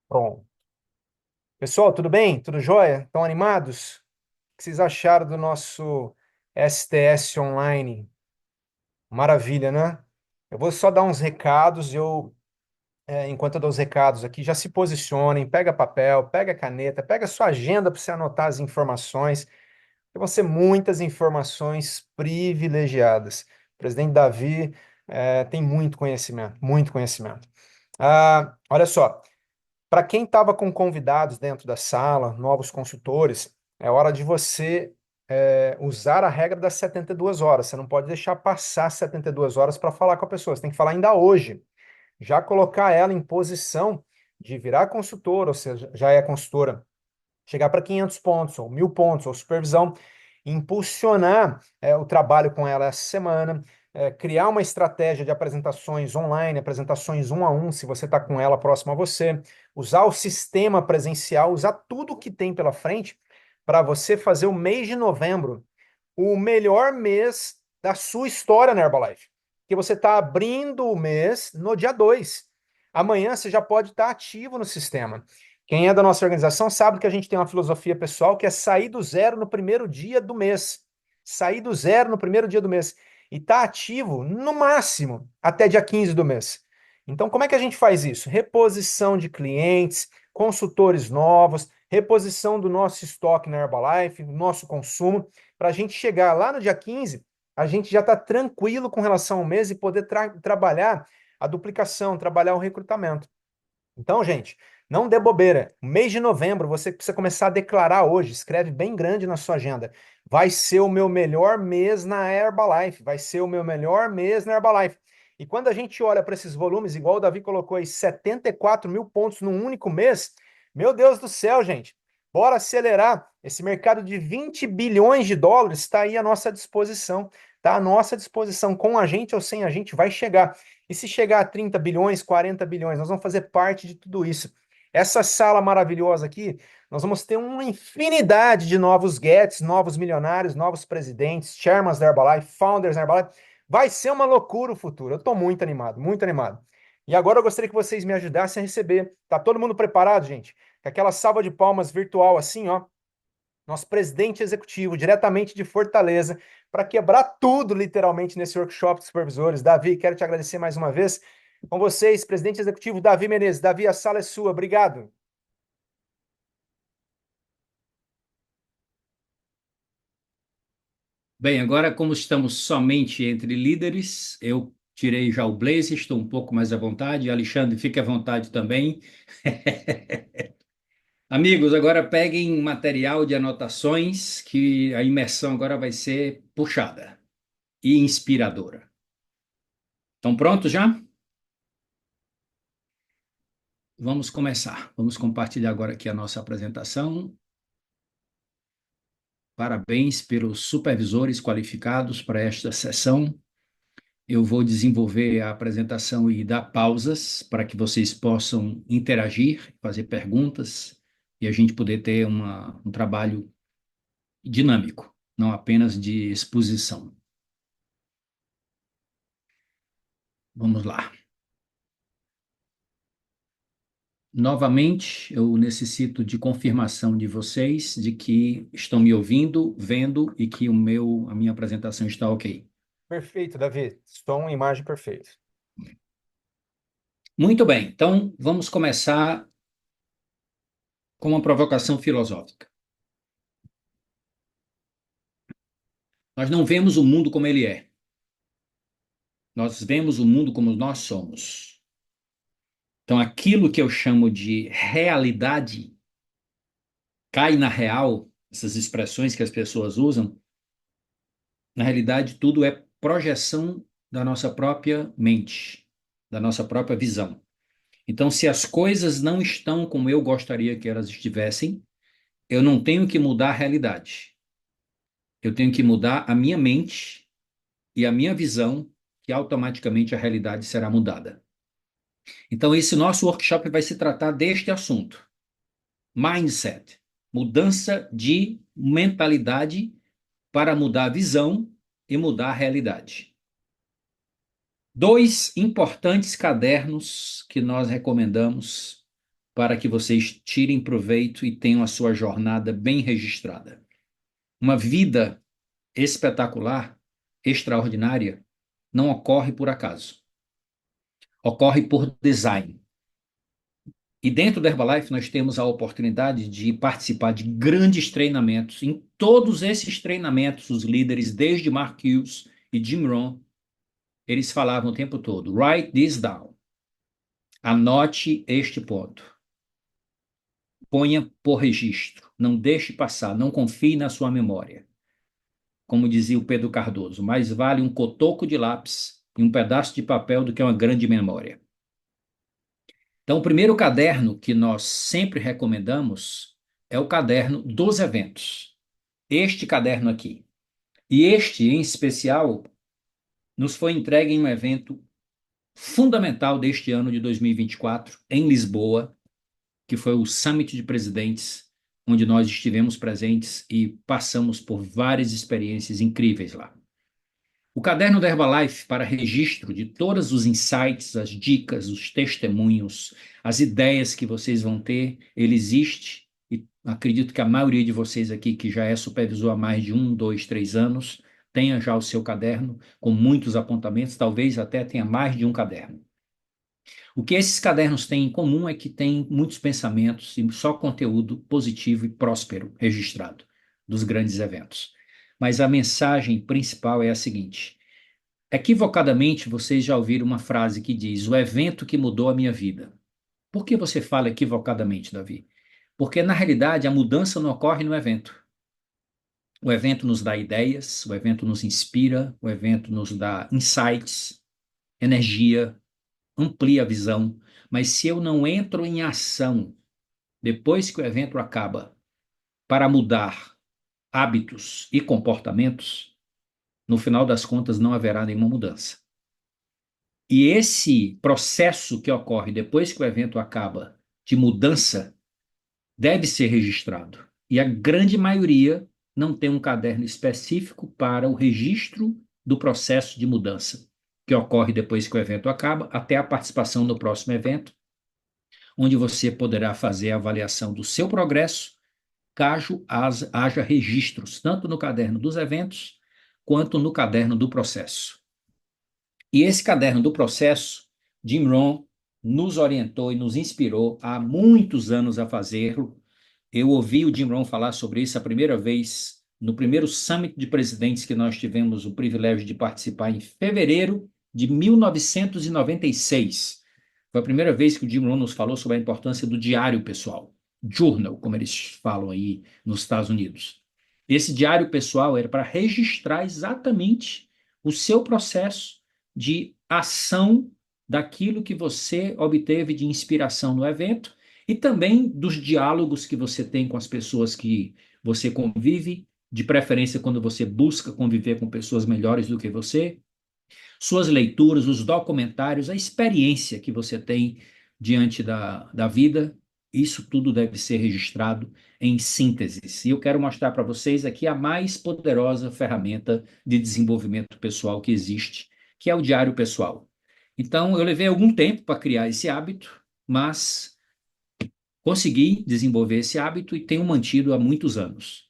Pronto. Pessoal, tudo bem? Tudo jóia? Estão animados? O que vocês acharam do nosso STS online? Maravilha, né? Eu vou só dar uns recados. Enquanto eu dou os recados aqui, já se posicionem, pega papel, pega caneta, pega sua agenda para você anotar as informações. Que vão ser muitas informações privilegiadas. O presidente Davi tem muito conhecimento, muito conhecimento. Olha só. Para quem estava com convidados dentro da sala, novos consultores, é hora de você usar a regra das 72 horas. Você não pode deixar passar 72 horas para falar com a pessoa. Você tem que falar ainda hoje. Já colocar ela em posição de virar consultora, ou seja, já é consultora, chegar para 500 pontos, ou 1.000 pontos, ou supervisão, impulsionar o trabalho com ela essa semana, criar uma estratégia de apresentações online, apresentações um a um, se você está com ela próxima a você, usar o sistema presencial, usar tudo que tem pela frente para você fazer o mês de novembro o melhor mês da sua história na Herbalife. Que você está abrindo o mês no dia 2. Amanhã você já pode estar ativo no sistema. Quem é da nossa organização sabe que a gente tem uma filosofia pessoal que é sair do zero no primeiro dia do mês. Sair do zero no primeiro dia do mês. E estar ativo, no máximo, até dia 15 do mês. Então, como é que a gente faz isso? Reposição de clientes, consultores novos, reposição do nosso estoque na Herbalife, nosso consumo para a gente chegar lá no dia 15, a gente já está tranquilo com relação ao mês e poder trabalhar a duplicação, trabalhar o recrutamento. Então, gente, não dê bobeira. Mês de novembro, você precisa começar a declarar hoje. Escreve bem grande na sua agenda. Vai ser o meu melhor mês na Herbalife. Vai ser o meu melhor mês na Herbalife. E quando a gente olha para esses volumes, igual o Davi colocou aí, 74.000 pontos num único mês, meu Deus do céu, gente. Bora acelerar. Esse mercado de 20 bilhões de dólares está aí à nossa disposição. Está à nossa disposição. Com a gente ou sem a gente, vai chegar. E se chegar a 30 bilhões, 40 bilhões, nós vamos fazer parte de tudo isso. Essa sala maravilhosa aqui, nós vamos ter uma infinidade de novos Guedes, novos milionários, novos presidentes, chairmans da Herbalife, founders da Herbalife. Vai ser uma loucura o futuro. Eu estou muito animado, muito animado. E agora eu gostaria que vocês me ajudassem a receber. Tá todo mundo preparado, gente? Com aquela salva de palmas virtual assim, ó, nosso presidente executivo, diretamente de Fortaleza, para quebrar tudo, literalmente, nesse workshop de supervisores. Davi, quero te agradecer mais uma vez. Com vocês, presidente executivo Davi Menezes. Davi, a sala é sua. Obrigado. Bem, agora, como estamos somente entre líderes, eu tirei já o blazer, estou um pouco mais à vontade. Alexandre, fique à vontade também. Amigos, agora peguem material de anotações, que a imersão agora vai ser puxada e inspiradora. Estão prontos já? Vamos começar. Vamos compartilhar agora aqui a nossa apresentação. Parabéns pelos supervisores qualificados para esta sessão. Eu vou desenvolver a apresentação e dar pausas para que vocês possam interagir, fazer perguntas e a gente poder ter um trabalho dinâmico, não apenas de exposição. Vamos lá. Novamente, eu necessito de confirmação de vocês de que estão me ouvindo, vendo e que a minha apresentação está ok. Perfeito, Davi. Som e imagem perfeito. Muito bem, então vamos começar com uma provocação filosófica. Nós não vemos o mundo como ele é. Nós vemos o mundo como nós somos. Então, aquilo que eu chamo de realidade cai na real, essas expressões que as pessoas usam, na realidade, tudo é projeção da nossa própria mente, da nossa própria visão. Então, se as coisas não estão como eu gostaria que elas estivessem, eu não tenho que mudar a realidade. Eu tenho que mudar a minha mente e a minha visão, que automaticamente a realidade será mudada. Então, esse nosso workshop vai se tratar deste assunto: mindset, mudança de mentalidade para mudar a visão e mudar a realidade. Dois importantes cadernos que nós recomendamos para que vocês tirem proveito e tenham a sua jornada bem registrada. Uma vida espetacular, extraordinária, não ocorre por acaso. Ocorre por design. E dentro da Herbalife nós temos a oportunidade de participar de grandes treinamentos. Em todos esses treinamentos, os líderes, desde Mark Hughes e Jim Rohn, eles falavam o tempo todo: write this down. Anote este ponto. Ponha por registro. Não deixe passar. Não confie na sua memória. Como dizia o Pedro Cardoso, mais vale um cotoco de lápis e um pedaço de papel do que uma grande memória. Então, o primeiro caderno que nós sempre recomendamos é o caderno dos eventos. Este caderno aqui. E este, em especial, nos foi entregue em um evento fundamental deste ano de 2024, em Lisboa, que foi o Summit de Presidentes, onde nós estivemos presentes e passamos por várias experiências incríveis lá. O caderno da Herbalife, para registro de todos os insights, as dicas, os testemunhos, as ideias que vocês vão ter, ele existe e acredito que a maioria de vocês aqui, que já é supervisor há mais de 1, 2, 3 anos, tenha já o seu caderno com muitos apontamentos, talvez até tenha mais de um caderno. O que esses cadernos têm em comum é que tem muitos pensamentos e só conteúdo positivo e próspero registrado dos grandes eventos. Mas a mensagem principal é a seguinte: equivocadamente vocês já ouviram uma frase que diz: o evento que mudou a minha vida. Por que você fala equivocadamente, Davi? Porque na realidade a mudança não ocorre no evento. O evento nos dá ideias, o evento nos inspira, o evento nos dá insights, energia, amplia a visão, mas se eu não entro em ação depois que o evento acaba para mudar hábitos e comportamentos, no final das contas não haverá nenhuma mudança. E esse processo que ocorre depois que o evento acaba de mudança deve ser registrado. E a grande maioria não tem um caderno específico para o registro do processo de mudança que ocorre depois que o evento acaba, até a participação no próximo evento, onde você poderá fazer a avaliação do seu progresso, caso haja registros, tanto no caderno dos eventos, quanto no caderno do processo. E esse caderno do processo, Jim Rohn nos orientou e nos inspirou há muitos anos a fazê-lo. Eu ouvi o Jim Rohn falar sobre isso a primeira vez no primeiro Summit de Presidentes que nós tivemos o privilégio de participar em fevereiro de 1996. Foi a primeira vez que o Jim Rohn nos falou sobre a importância do diário pessoal, journal, como eles falam aí nos Estados Unidos. Esse diário pessoal era para registrar exatamente o seu processo de ação daquilo que você obteve de inspiração no evento e também dos diálogos que você tem com as pessoas que você convive, de preferência quando você busca conviver com pessoas melhores do que você, suas leituras, os documentários, a experiência que você tem diante da vida, isso tudo deve ser registrado em síntese. E eu quero mostrar para vocês aqui a mais poderosa ferramenta de desenvolvimento pessoal que existe, que é o diário pessoal. Então, eu levei algum tempo para criar esse hábito, mas consegui desenvolver esse hábito e tenho mantido há muitos anos.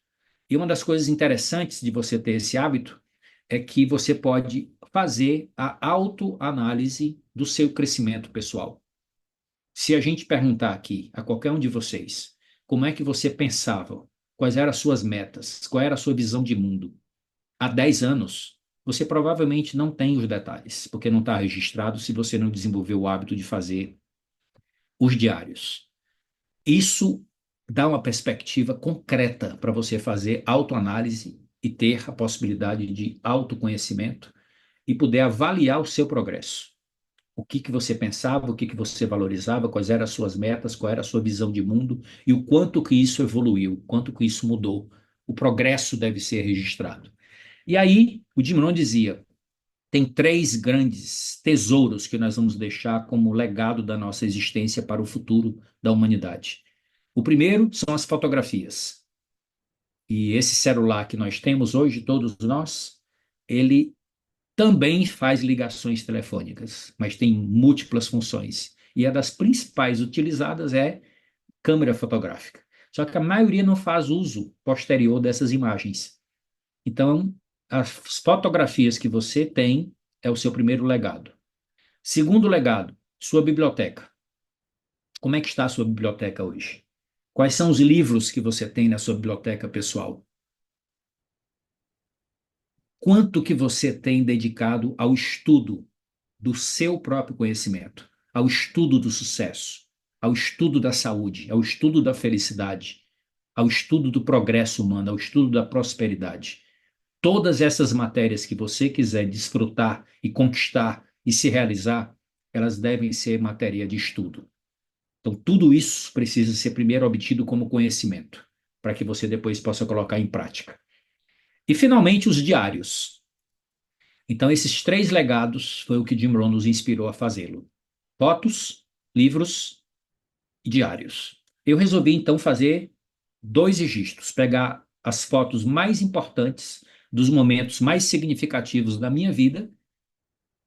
E uma das coisas interessantes de você ter esse hábito é que você pode fazer a autoanálise do seu crescimento pessoal. Se a gente perguntar aqui a qualquer um de vocês como é que você pensava, quais eram as suas metas, qual era a sua visão de mundo, há 10 anos, você provavelmente não tem os detalhes, porque não está registrado se você não desenvolveu o hábito de fazer os diários. Isso dá uma perspectiva concreta para você fazer autoanálise e ter a possibilidade de autoconhecimento e poder avaliar o seu progresso. O que que você pensava, o que que você valorizava, quais eram as suas metas, qual era a sua visão de mundo e o quanto que isso evoluiu, o quanto que isso mudou. O progresso deve ser registrado. E aí, o Jim Rohn dizia, tem 3 grandes tesouros que nós vamos deixar como legado da nossa existência para o futuro da humanidade. O primeiro são as fotografias. E esse celular que nós temos hoje, todos nós, ele também faz ligações telefônicas, mas tem múltiplas funções. E a das principais utilizadas é câmera fotográfica. Só que a maioria não faz uso posterior dessas imagens. Então, as fotografias que você tem é o seu primeiro legado. Segundo legado, sua biblioteca. Como é que está a sua biblioteca hoje? Quais são os livros que você tem na sua biblioteca pessoal? Quanto que você tem dedicado ao estudo do seu próprio conhecimento, ao estudo do sucesso, ao estudo da saúde, ao estudo da felicidade, ao estudo do progresso humano, ao estudo da prosperidade? Todas essas matérias que você quiser desfrutar e conquistar e se realizar, elas devem ser matéria de estudo. Então, tudo isso precisa ser primeiro obtido como conhecimento, para que você depois possa colocar em prática. E, finalmente, os diários. Então, esses três legados foi o que Jim Rohn nos inspirou a fazê-lo. Fotos, livros e diários. Eu resolvi, então, fazer dois registros, pegar as fotos mais importantes dos momentos mais significativos da minha vida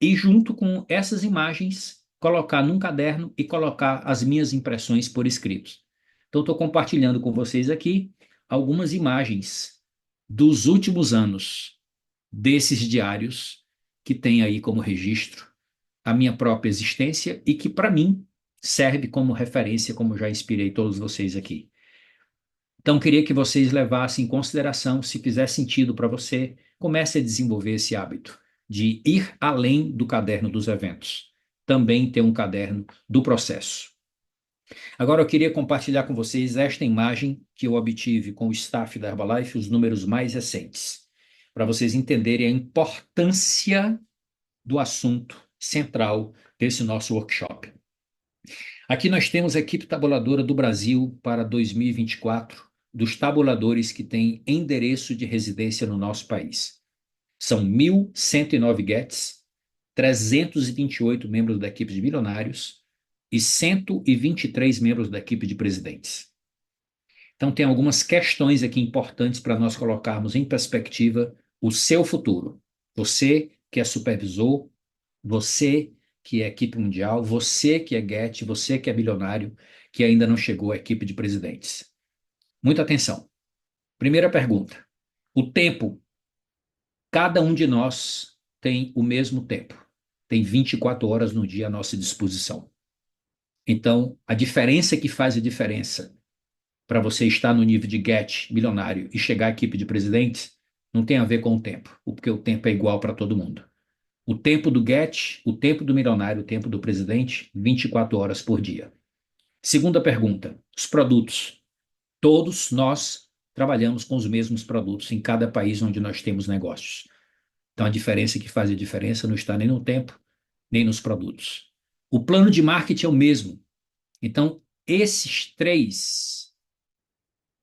e, junto com essas imagens, colocar num caderno e colocar as minhas impressões por escrito. Então, estou compartilhando com vocês aqui algumas imagens dos últimos anos desses diários que tem aí como registro a minha própria existência e que, para mim, serve como referência, como já inspirei todos vocês aqui. Então, queria que vocês levassem em consideração, se fizer sentido para você, comece a desenvolver esse hábito de ir além do caderno dos eventos. Também ter um caderno do processo. Agora, eu queria compartilhar com vocês esta imagem que eu obtive com o staff da Herbalife, os números mais recentes, para vocês entenderem a importância do assunto central desse nosso workshop. Aqui nós temos a equipe tabuladora do Brasil para 2024, dos tabuladores que têm endereço de residência no nosso país. São 1.109 GETs, 328 membros da equipe de milionários e 123 membros da equipe de presidentes. Então, tem algumas questões aqui importantes para nós colocarmos em perspectiva o seu futuro. Você que é supervisor, você que é equipe mundial, você que é GET, você que é bilionário, que ainda não chegou à equipe de presidentes. Muita atenção. Primeira pergunta. O tempo. Cada um de nós tem o mesmo tempo. Tem 24 horas no dia à nossa disposição. Então, a diferença que faz a diferença para você estar no nível de GET, bilionário, e chegar à equipe de presidentes, não tem a ver com o tempo, porque o tempo é igual para todo mundo. O tempo do GET, o tempo do milionário, o tempo do presidente, 24 horas por dia. Segunda pergunta: os produtos. Todos nós trabalhamos com os mesmos produtos em cada país onde nós temos negócios. Então, a diferença que faz a diferença não está nem no tempo, nem nos produtos. O plano de marketing é o mesmo. Então, esses três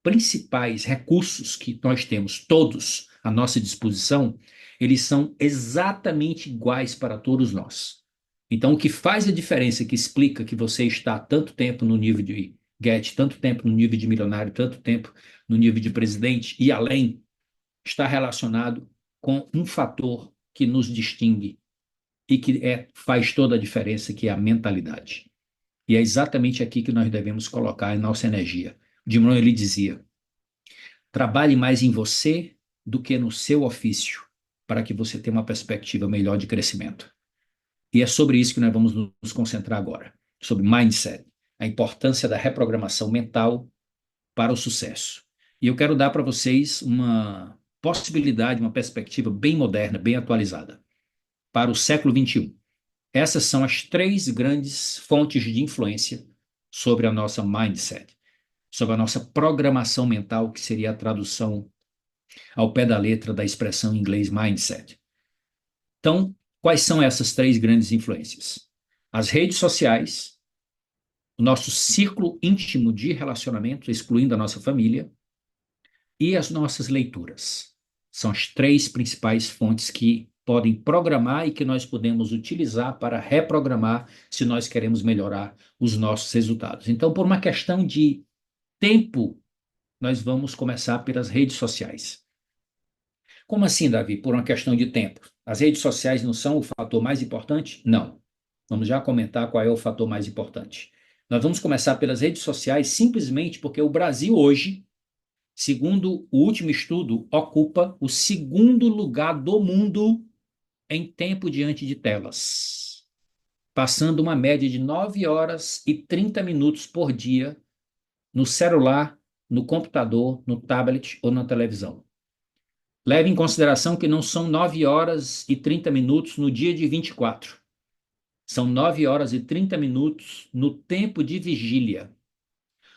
principais recursos que nós temos todos à nossa disposição, eles são exatamente iguais para todos nós. Então, o que faz a diferença, que explica que você está tanto tempo no nível de GET, tanto tempo no nível de milionário, tanto tempo no nível de presidente e além, está relacionado com um fator que nos distingue e que faz toda a diferença, que é a mentalidade. E é exatamente aqui que nós devemos colocar a nossa energia. Jim Rohn, ele dizia: trabalhe mais em você do que no seu ofício, para que você tenha uma perspectiva melhor de crescimento. E é sobre isso que nós vamos nos concentrar agora, sobre mindset, a importância da reprogramação mental para o sucesso. E eu quero dar para vocês uma possibilidade, uma perspectiva bem moderna, bem atualizada, para o século XXI. Essas são as três grandes fontes de influência sobre a nossa mindset, sobre a nossa programação mental, que seria a tradução ao pé da letra da expressão em inglês mindset. Então, quais são essas três grandes influências? As redes sociais, o nosso círculo íntimo de relacionamento, excluindo a nossa família, e as nossas leituras. São as três principais fontes que podem programar e que nós podemos utilizar para reprogramar se nós queremos melhorar os nossos resultados. Então, por uma questão de tempo, nós vamos começar pelas redes sociais. Como assim, Davi? Por uma questão de tempo. As redes sociais não são o fator mais importante? Não. Vamos já comentar qual é o fator mais importante. Nós vamos começar pelas redes sociais simplesmente porque o Brasil hoje, segundo o último estudo, ocupa o segundo lugar do mundo em tempo diante de telas, passando uma média de 9 horas e 30 minutos por dia no celular, no computador, no tablet ou na televisão. Leve em consideração que não são 9 horas e 30 minutos no dia de 24. São 9 horas e 30 minutos no tempo de vigília,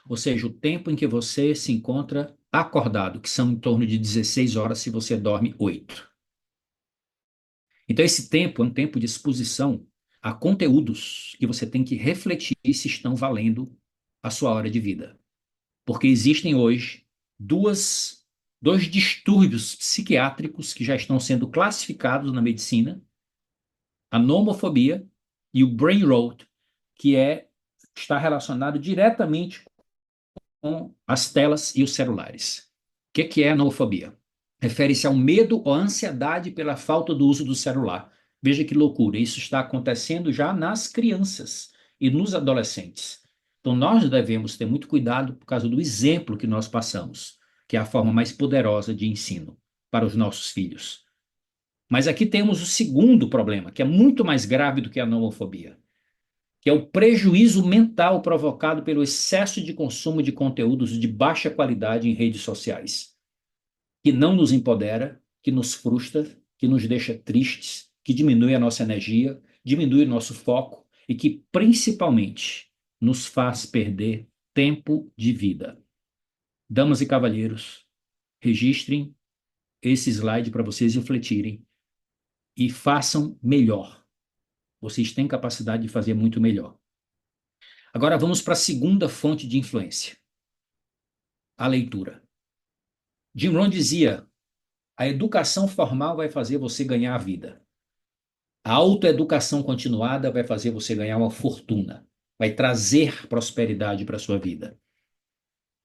ou seja, o tempo em que você se encontra acordado, que são em torno de 16 horas se você dorme 8. Então, esse tempo é um tempo de exposição a conteúdos que você tem que refletir se estão valendo a sua hora de vida. Porque existem hoje dois distúrbios psiquiátricos que já estão sendo classificados na medicina, a nomofobia e o brain rot, que está relacionado diretamente com as telas e os celulares. O que é a nomofobia? Refere-se ao medo ou ansiedade pela falta do uso do celular. Veja que loucura, isso está acontecendo já nas crianças e nos adolescentes. Então, nós devemos ter muito cuidado por causa do exemplo que nós passamos, que é a forma mais poderosa de ensino para os nossos filhos. Mas aqui temos o segundo problema, que é muito mais grave do que a nomofobia, que é o prejuízo mental provocado pelo excesso de consumo de conteúdos de baixa qualidade em redes sociais, que não nos empodera, que nos frustra, que nos deixa tristes, que diminui a nossa energia, diminui o nosso foco e que principalmente nos faz perder tempo de vida. Damas e cavalheiros, registrem esse slide para vocês refletirem e façam melhor. Vocês têm capacidade de fazer muito melhor. Agora vamos para a segunda fonte de influência, a leitura. Jim Rohn dizia: a educação formal vai fazer você ganhar a vida. A autoeducação continuada vai fazer você ganhar uma fortuna, vai trazer prosperidade para a sua vida.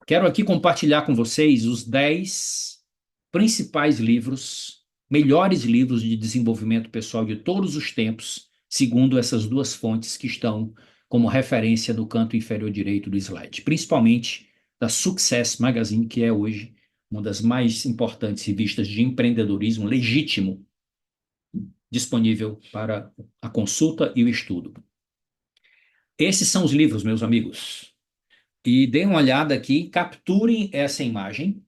Quero aqui compartilhar com vocês os 10 principais livros, melhores livros de desenvolvimento pessoal de todos os tempos, segundo essas duas fontes que estão como referência no canto inferior direito do slide, principalmente da Success Magazine, que é hoje uma das mais importantes revistas de empreendedorismo legítimo disponível para a consulta e o estudo. Esses são os livros, meus amigos. E deem uma olhada aqui, capturem essa imagem,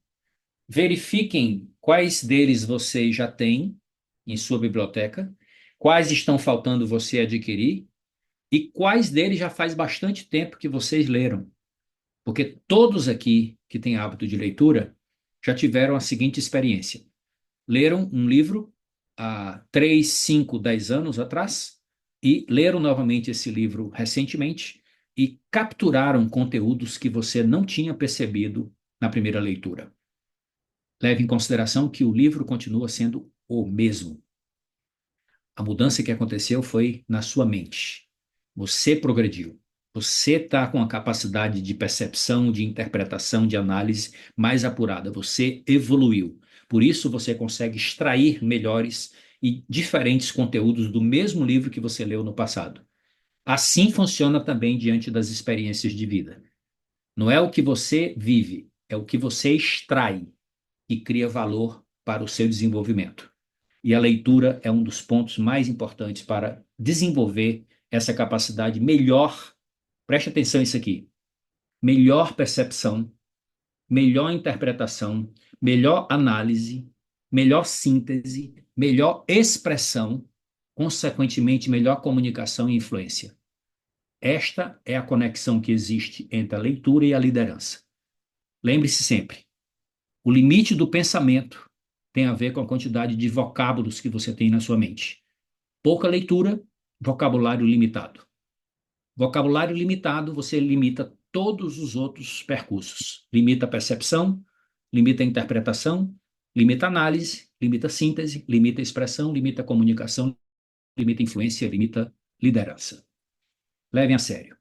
verifiquem quais deles você já tem em sua biblioteca, quais estão faltando você adquirir e quais deles já faz bastante tempo que vocês leram. Porque todos aqui que têm hábito de leitura já tiveram a seguinte experiência. Leram um livro há 3, 5, 10 anos atrás e leram novamente esse livro recentemente e capturaram conteúdos que você não tinha percebido na primeira leitura. Leve em consideração que o livro continua sendo o mesmo. A mudança que aconteceu foi na sua mente. Você progrediu. Você está com a capacidade de percepção, de interpretação, de análise mais apurada. Você evoluiu. Por isso você consegue extrair melhores e diferentes conteúdos do mesmo livro que você leu no passado. Assim funciona também diante das experiências de vida. Não é o que você vive, é o que você extrai e cria valor para o seu desenvolvimento. E a leitura é um dos pontos mais importantes para desenvolver essa capacidade melhor. Preste atenção nisso aqui. Melhor percepção, melhor interpretação, melhor análise, melhor síntese, melhor expressão, consequentemente, melhor comunicação e influência. Esta é a conexão que existe entre a leitura e a liderança. Lembre-se sempre, o limite do pensamento tem a ver com a quantidade de vocábulos que você tem na sua mente. Pouca leitura, vocabulário limitado. Vocabulário limitado, você limita todos os outros percursos. Limita a percepção, limita a interpretação, limita a análise, limita a síntese, limita a expressão, limita a comunicação, limita a influência, limita a liderança. Levem a sério.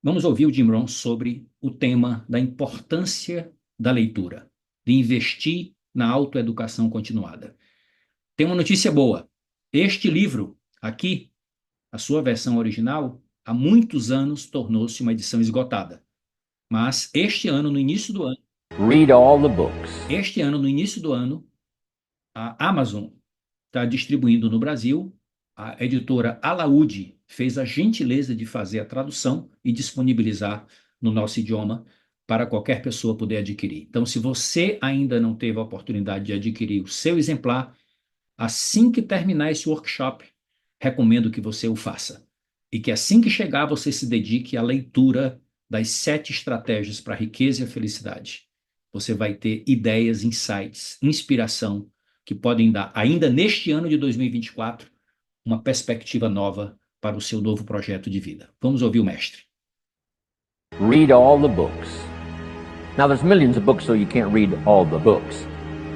Vamos ouvir o Jim Rohn sobre o tema da importância da leitura, de investir na autoeducação continuada. Tem uma notícia boa. Este livro, aqui, a sua versão original, há muitos anos tornou-se uma edição esgotada. Mas este ano, no início do ano, Read all the books. este ano, no início do ano, a Amazon está distribuindo no Brasil. A editora Alaúde fez a gentileza de fazer a tradução e disponibilizar no nosso idioma para qualquer pessoa poder adquirir. Então, se você ainda não teve a oportunidade de adquirir o seu exemplar, assim que terminar esse workshop, recomendo que você o faça. E que assim que chegar, você se dedique à leitura das 7 estratégias para a riqueza e a felicidade. Você vai ter ideias, insights, inspiração que podem dar, ainda neste ano de 2024, uma perspectiva nova para o seu novo projeto de vida. Vamos ouvir o mestre. Read all the books. Now, there's millions of books, so you can't read all the books.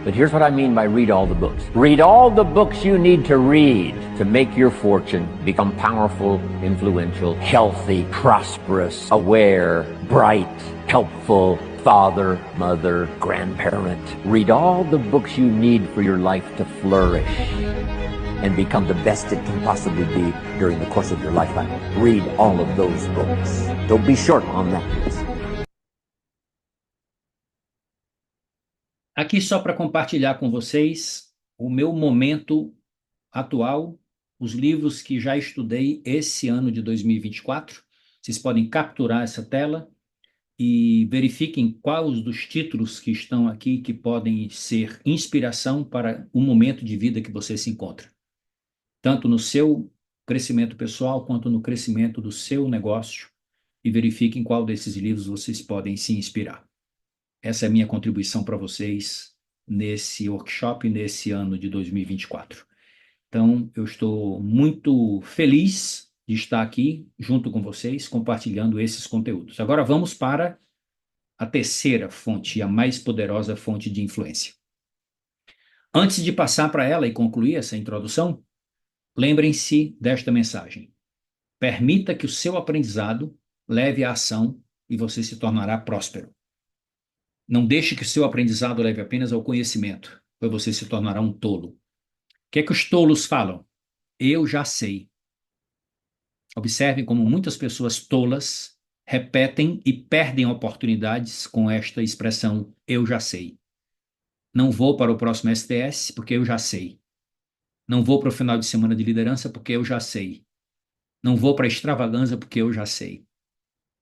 But here's what I mean by read all the books. Read all the books you need to read to make your fortune, become powerful, influential, healthy, prosperous, aware, bright, helpful, father, mother, grandparent. Read all the books you need for your life to flourish and become the best it can possibly be during the course of your lifetime. Read all of those books. Don't be short on that. Aqui só para compartilhar com vocês o meu momento atual, os livros que já estudei esse ano de 2024. Vocês podem capturar essa tela e verifiquem quais dos títulos que estão aqui que podem ser inspiração para o momento de vida que você se encontra, tanto no seu crescimento pessoal quanto no crescimento do seu negócio, e verifiquem qual desses livros vocês podem se inspirar. Essa é a minha contribuição para vocês nesse workshop, nesse ano de 2024. Então, eu estou muito feliz de estar aqui junto com vocês, compartilhando esses conteúdos. Agora vamos para a terceira fonte, a mais poderosa fonte de influência. Antes de passar para ela e concluir essa introdução, lembrem-se desta mensagem. Permita que o seu aprendizado leve à ação e você se tornará próspero. Não deixe que o seu aprendizado leve apenas ao conhecimento, pois você se tornará um tolo. O que é que os tolos falam? Eu já sei. Observem como muitas pessoas tolas repetem e perdem oportunidades com esta expressão, eu já sei. Não vou para o próximo STS porque eu já sei. Não vou para o final de semana de liderança porque eu já sei. Não vou para a extravagância porque eu já sei.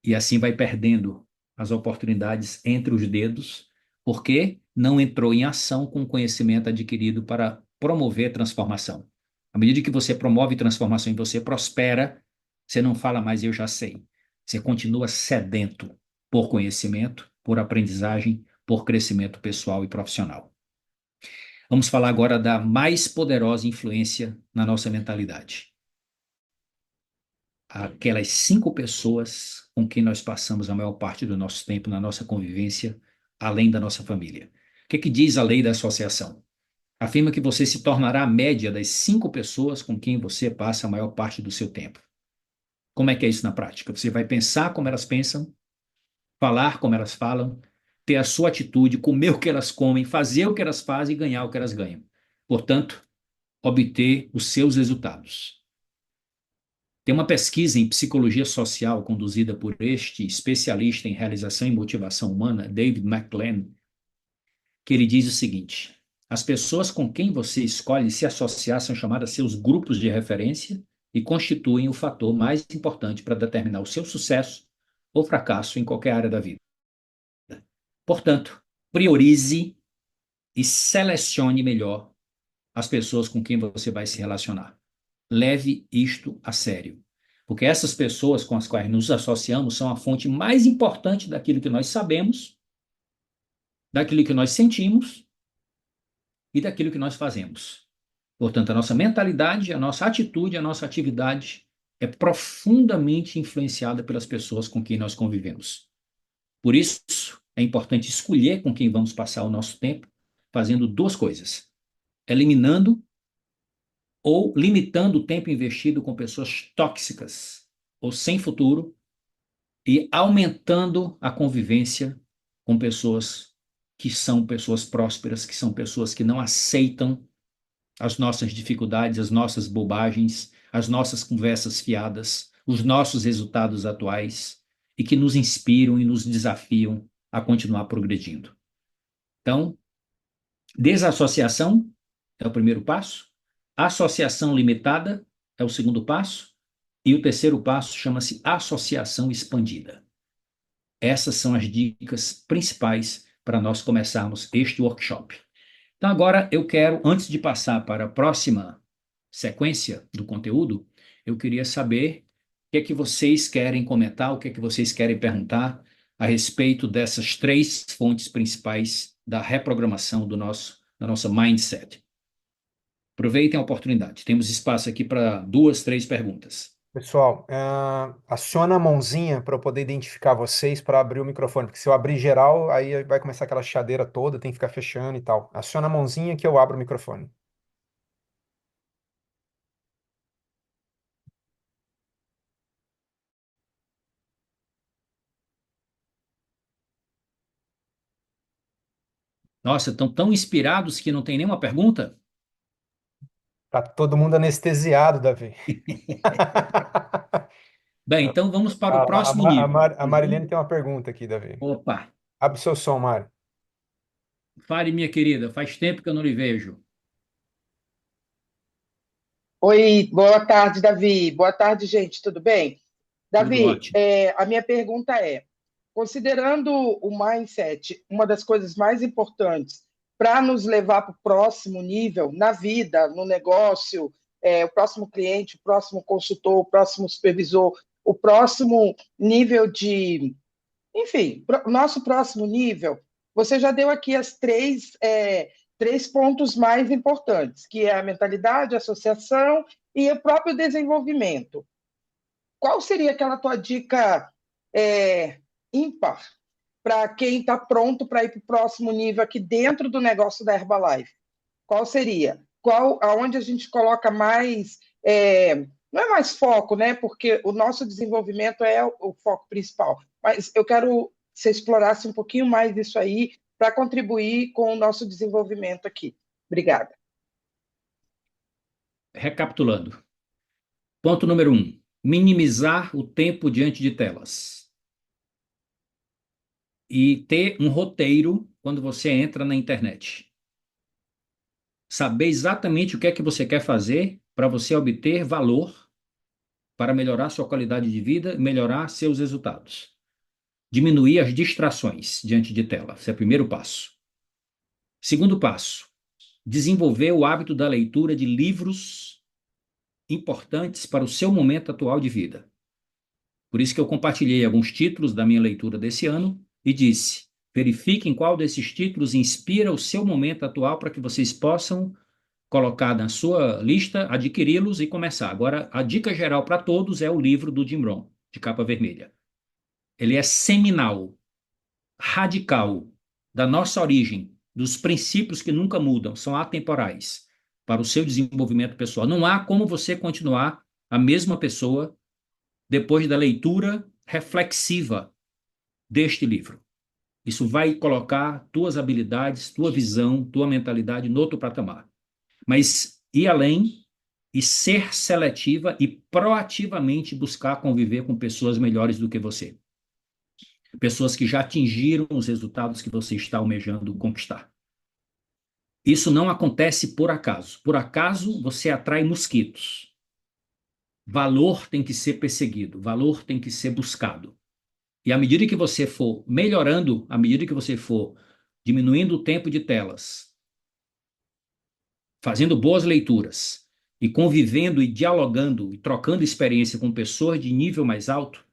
E assim vai perdendo as oportunidades entre os dedos, porque não entrou em ação com o conhecimento adquirido para promover transformação. À medida que você promove transformação e você prospera, você não fala mais eu já sei. Você continua sedento por conhecimento, por aprendizagem, por crescimento pessoal e profissional. Vamos falar agora da mais poderosa influência na nossa mentalidade. Aquelas 5 pessoas com quem nós passamos a maior parte do nosso tempo na nossa convivência, além da nossa família. O que diz a lei da associação? Afirma que você se tornará a média das 5 pessoas com quem você passa a maior parte do seu tempo. Como é que é isso na prática? Você vai pensar como elas pensam, falar como elas falam, ter a sua atitude, comer o que elas comem, fazer o que elas fazem e ganhar o que elas ganham. Portanto, obter os seus resultados. Tem uma pesquisa em psicologia social conduzida por este especialista em realização e motivação humana, David McLean, que ele diz o seguinte: as pessoas com quem você escolhe se associar são chamadas seus grupos de referência e constituem o fator mais importante para determinar o seu sucesso ou fracasso em qualquer área da vida. Portanto, priorize e selecione melhor as pessoas com quem você vai se relacionar. Leve isto a sério, porque essas pessoas com as quais nos associamos são a fonte mais importante daquilo que nós sabemos, daquilo que nós sentimos e daquilo que nós fazemos. Portanto, a nossa mentalidade, a nossa atitude, a nossa atividade é profundamente influenciada pelas pessoas com quem nós convivemos. Por isso, é importante escolher com quem vamos passar o nosso tempo, fazendo 2 coisas: eliminando ou limitando o tempo investido com pessoas tóxicas ou sem futuro e aumentando a convivência com pessoas que são pessoas prósperas, que são pessoas que não aceitam as nossas dificuldades, as nossas bobagens, as nossas conversas fiadas, os nossos resultados atuais e que nos inspiram e nos desafiam a continuar progredindo. Então, desassociação é o primeiro passo, associação limitada é o segundo passo, e o terceiro passo chama-se associação expandida. Essas são as dicas principais para nós começarmos este workshop. Então, agora eu quero, antes de passar para a próxima sequência do conteúdo, eu queria saber o que é que vocês querem comentar, o que é que vocês querem perguntar a respeito dessas três fontes principais da reprogramação da nossa mindset. Aproveitem a oportunidade. Temos espaço aqui para 2, 3 perguntas. Pessoal, aciona a mãozinha para eu poder identificar vocês para abrir o microfone, porque se eu abrir geral, aí vai começar aquela chadeira toda, tem que ficar fechando e tal. Aciona a mãozinha que eu abro o microfone. Nossa, estão tão inspirados que não tem nenhuma pergunta? Tá todo mundo anestesiado, Davi. Bem, então vamos para o próximo nível. A Marilene tem uma pergunta aqui, Davi. Opa, Abre o seu som, Mari. fale, minha querida, faz tempo que eu não lhe vejo. Oi, boa tarde, Davi. Boa tarde, gente. Tudo bem? Tudo Davi, ótimo. a minha pergunta é: considerando o mindset uma das coisas mais importantes para nos levar para o próximo nível na vida, no negócio, o próximo cliente, o próximo consultor, o próximo supervisor, o próximo nível de, enfim, o nosso próximo nível, você já deu aqui as três pontos mais importantes, que é a mentalidade, a associação e o próprio desenvolvimento. Qual seria aquela tua dica ímpar para quem está pronto para ir para o próximo nível aqui dentro do negócio da Herbalife? Qual seria? Aonde a gente coloca mais... não é mais foco, né? Porque o nosso desenvolvimento é o foco principal. Mas eu quero que você explorasse um pouquinho mais isso aí para contribuir com o nosso desenvolvimento aqui. Obrigada. Recapitulando. Ponto número 1. Minimizar o tempo diante de telas. E ter um roteiro quando você entra na internet. Saber exatamente o que é que você quer fazer para você obter valor, para melhorar sua qualidade de vida e melhorar seus resultados. Diminuir as distrações diante de tela. Esse é o primeiro passo. Segundo passo, desenvolver o hábito da leitura de livros importantes para o seu momento atual de vida. Por isso que eu compartilhei alguns títulos da minha leitura desse ano e disse: verifiquem qual desses títulos inspira o seu momento atual para que vocês possam colocar na sua lista, adquiri-los e começar. Agora, a dica geral para todos é o livro do Jim Rohn, de capa vermelha. Ele é seminal, radical, da nossa origem, dos princípios que nunca mudam, são atemporais para o seu desenvolvimento pessoal. Não há como você continuar a mesma pessoa depois da leitura reflexiva deste livro. Isso vai colocar tuas habilidades, tua visão, tua mentalidade no outro patamar. Mas ir além e ser seletiva e proativamente buscar conviver com pessoas melhores do que você. Pessoas que já atingiram os resultados que você está almejando conquistar. Isso não acontece por acaso. Por acaso, você atrai mosquitos. Valor tem que ser perseguido, valor tem que ser buscado. E à medida que você for melhorando, à medida que você for diminuindo o tempo de telas, fazendo boas leituras e convivendo e dialogando e trocando experiência com pessoas de nível mais alto,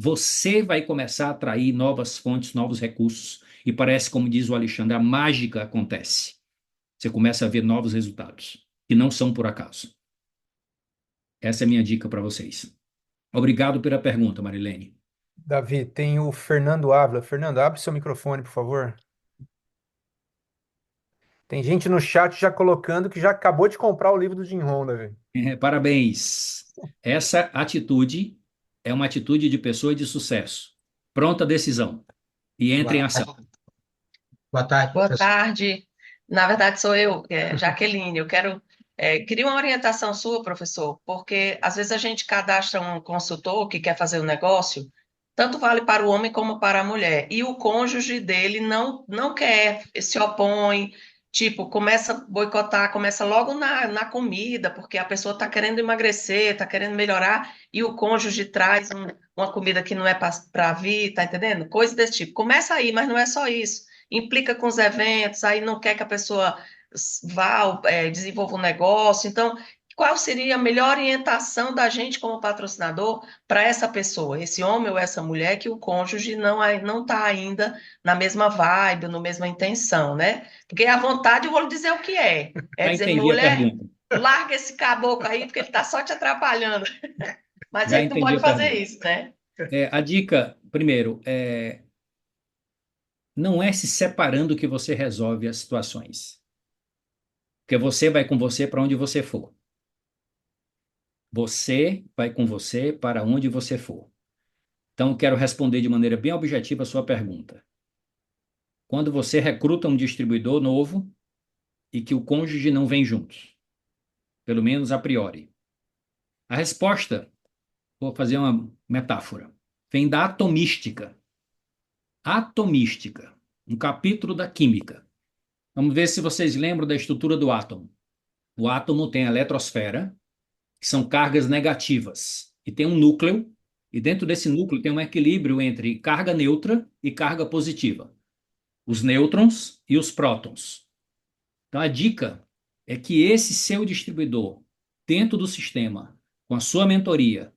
você vai começar a atrair novas fontes, novos recursos. E parece, como diz o Alexandre, a mágica acontece. Você começa a ver novos resultados, que não são por acaso. Essa é a minha dica para vocês. Obrigado pela pergunta, Marilene. Davi, tem o Fernando Ávila. Fernando, abre seu microfone, por favor. Tem gente no chat já colocando que já acabou de comprar o livro do Jim Rohn, Davi. Parabéns. Essa atitude é uma atitude de pessoa de sucesso. Pronta decisão. E entre em ação. Boa tarde, Boa professor. tarde. Na verdade, sou eu, Jaqueline. Eu quero Queria uma orientação sua, professor, porque às vezes a gente cadastra um consultor que quer fazer um negócio, tanto vale para o homem como para a mulher, e o cônjuge dele não quer, se opõe, tipo, começa a boicotar, começa logo na comida, porque a pessoa está querendo emagrecer, está querendo melhorar, e o cônjuge traz uma comida que não é para vir, tá entendendo? Coisa desse tipo. Começa aí, mas não é só isso. Implica com os eventos, aí não quer que a pessoa vá, desenvolva um negócio. Então, qual seria a melhor orientação da gente como patrocinador para essa pessoa, esse homem ou essa mulher que o cônjuge não está ainda na mesma vibe, na mesma intenção, né? Porque à vontade eu vou lhe dizer o que é. É Já dizer, entendi a mulher, pergunta. larga esse caboclo aí, porque ele está só te atrapalhando. Mas a Já gente não entendi pode a fazer pergunta. isso, né? A dica, primeiro, não é se separando que você resolve as situações. Porque você vai com você para onde você for. Você vai com você para onde você for. Então, quero responder de maneira bem objetiva a sua pergunta. Quando você recruta um distribuidor novo e que o cônjuge não vem juntos, pelo menos a priori. A resposta, vou fazer uma metáfora, vem da atomística. Atomística, um capítulo da química. Vamos ver se vocês lembram da estrutura do átomo. O átomo tem a eletrosfera, que são cargas negativas, e tem um núcleo, e dentro desse núcleo tem um equilíbrio entre carga neutra e carga positiva, os nêutrons e os prótons. Então a dica é que esse seu distribuidor, dentro do sistema, com a sua mentoria,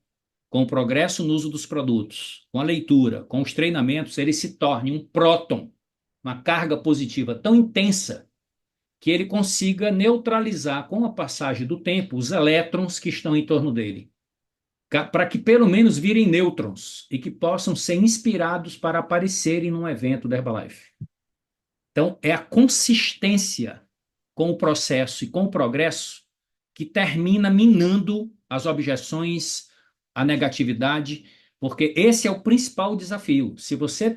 com o progresso no uso dos produtos, com a leitura, com os treinamentos, ele se torne um próton, uma carga positiva tão intensa que ele consiga neutralizar com a passagem do tempo os elétrons que estão em torno dele, para que pelo menos virem nêutrons e que possam ser inspirados para aparecerem num evento da Herbalife. Então, é a consistência com o processo e com o progresso que termina minando as objeções, a negatividade, porque esse é o principal desafio. Se você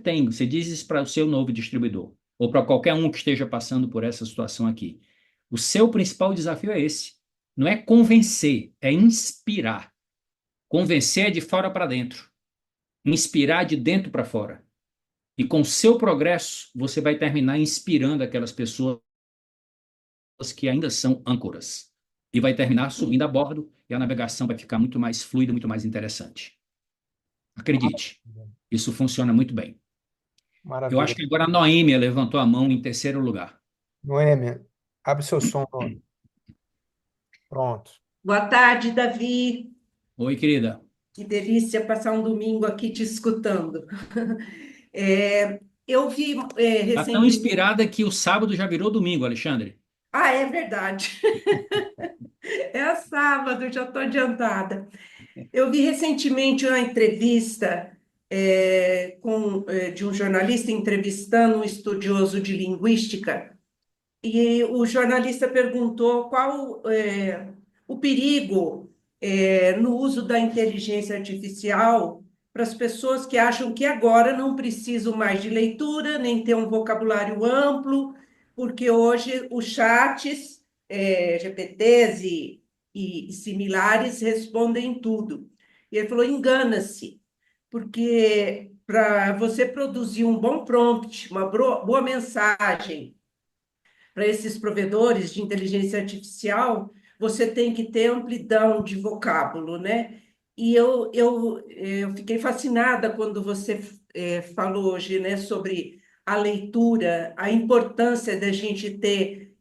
diz isso para o seu novo distribuidor, ou para qualquer um que esteja passando por essa situação aqui, o seu principal desafio é esse. Não é convencer, é inspirar. Convencer é de fora para dentro. Inspirar de dentro para fora. E com o seu progresso, você vai terminar inspirando aquelas pessoas que ainda são âncoras. E vai terminar subindo a bordo e a navegação vai ficar muito mais fluida, muito mais interessante. Acredite, isso funciona muito bem. Eu acho Maravilha. que agora a Noêmia levantou a mão em terceiro lugar. Noêmia, abre seu som, Noêmia. Pronto. Boa tarde, Davi. Oi, querida. Que delícia passar um domingo aqui te escutando. Eu vi Está tão recentemente. inspirada que o sábado já virou domingo, Alexandre. Ah, é verdade. É sábado, já estou adiantada. Eu vi recentemente uma entrevista de um jornalista entrevistando um estudioso de linguística. E o jornalista perguntou qual o perigo no uso da inteligência artificial para as pessoas que acham que agora não precisam mais de leitura, nem ter um vocabulário amplo, porque hoje os chats, GPTs e similares respondem tudo. E ele falou: engana-se, porque para você produzir um bom prompt, uma boa mensagem, para esses provedores de inteligência artificial, você tem que ter amplidão de vocábulo, né? E eu fiquei fascinada quando você falou hoje, né, sobre a leitura, a importância da gente ter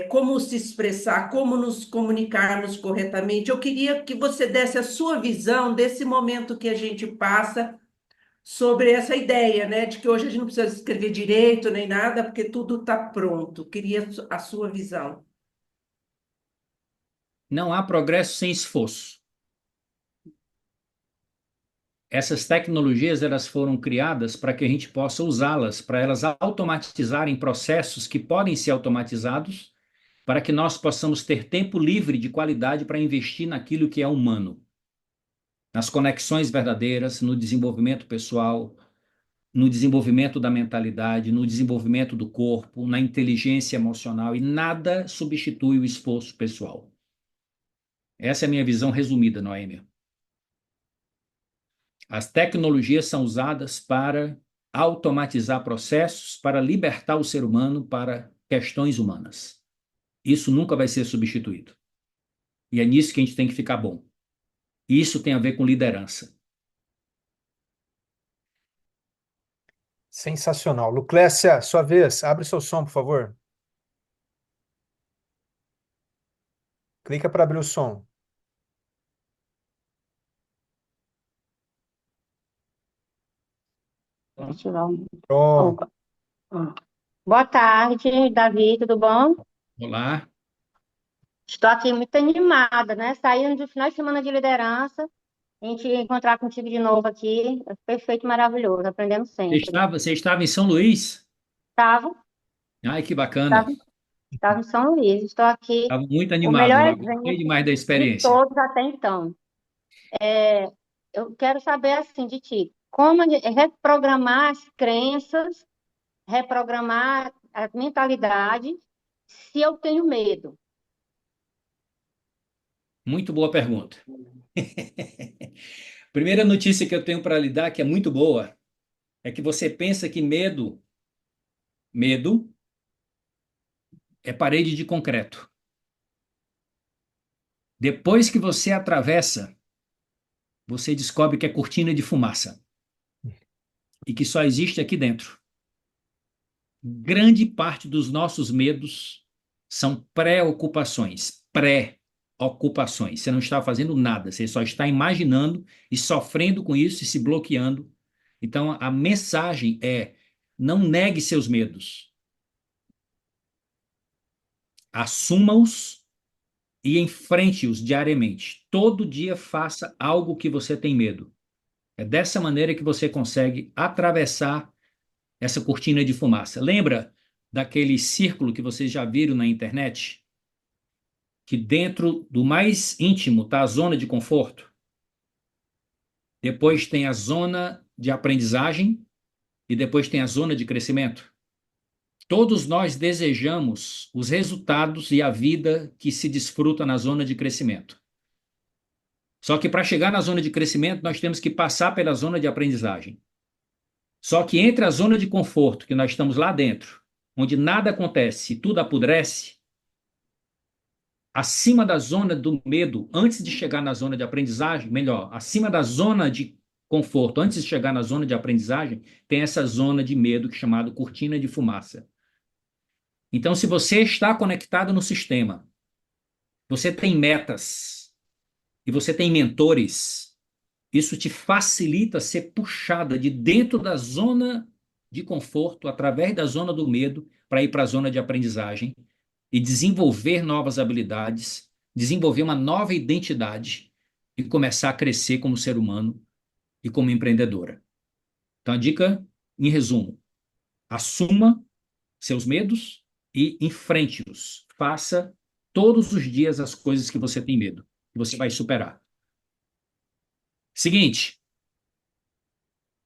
como se expressar, como nos comunicarmos corretamente. Eu queria que você desse a sua visão desse momento que a gente passa sobre essa ideia, né, de que hoje a gente não precisa escrever direito nem nada, porque tudo está pronto. Queria a sua visão. Não há progresso sem esforço. Essas tecnologias elas foram criadas para que a gente possa usá-las, para elas automatizarem processos que podem ser automatizados, para que nós possamos ter tempo livre de qualidade para investir naquilo que é humano, nas conexões verdadeiras, no desenvolvimento pessoal, no desenvolvimento da mentalidade, no desenvolvimento do corpo, na inteligência emocional, e nada substitui o esforço pessoal. Essa é a minha visão resumida, Noêmia. As tecnologias são usadas para automatizar processos, para libertar o ser humano para questões humanas. Isso nunca vai ser substituído. E é nisso que a gente tem que ficar bom. Isso tem a ver com liderança. Sensacional. Luclécia, sua vez, abre seu som, por favor. Clica para abrir o som. Deixa eu dar Pronto. Opa. Boa tarde, Davi, tudo bom? Olá. Estou aqui muito animada, né? Saindo do final de semana de liderança, a gente encontrar contigo de novo aqui, é perfeito, maravilhoso, aprendendo sempre. Você estava em São Luís? Estava, Ai, que bacana. estava, estava em São Luís, estou aqui, Estava muito o animado melhor lá. Gostei evento demais da de experiência. todos até então. É, eu quero saber, assim, de ti, como reprogramar as crenças, reprogramar a mentalidade, se eu tenho medo. Muito boa pergunta. Primeira notícia que eu tenho para lhe dar, que é muito boa, é que você pensa que medo é parede de concreto. Depois que você atravessa, você descobre que é cortina de fumaça e que só existe aqui dentro. Grande parte dos nossos medos são pré-ocupações, pré-ocupações. Você não está fazendo nada, você só está imaginando e sofrendo com isso e se bloqueando. Então, a mensagem é: não negue seus medos, assuma-os e enfrente-os diariamente. Todo dia faça algo que você tem medo. É dessa maneira que você consegue atravessar essa cortina de fumaça. Lembra daquele círculo que vocês já viram na internet? Que dentro do mais íntimo está a zona de conforto. Depois tem a zona de aprendizagem e depois tem a zona de crescimento. Todos nós desejamos os resultados e a vida que se desfruta na zona de crescimento. Só que para chegar na zona de crescimento, nós temos que passar pela zona de aprendizagem. Só que entre a zona de conforto, que nós estamos lá dentro, onde nada acontece e tudo apodrece, acima da zona do medo, antes de chegar na zona de aprendizagem, melhor, acima da zona de conforto, antes de chegar na zona de aprendizagem, tem essa zona de medo que é chamada cortina de fumaça. Então, se você está conectado no sistema, você tem metas e você tem mentores, isso te facilita ser puxada de dentro da zona de conforto, através da zona do medo, para ir para a zona de aprendizagem e desenvolver novas habilidades, desenvolver uma nova identidade e começar a crescer como ser humano e como empreendedora. Então, a dica, em resumo, assuma seus medos e enfrente-os. Faça todos os dias as coisas que você tem medo, que você vai superar. Seguinte,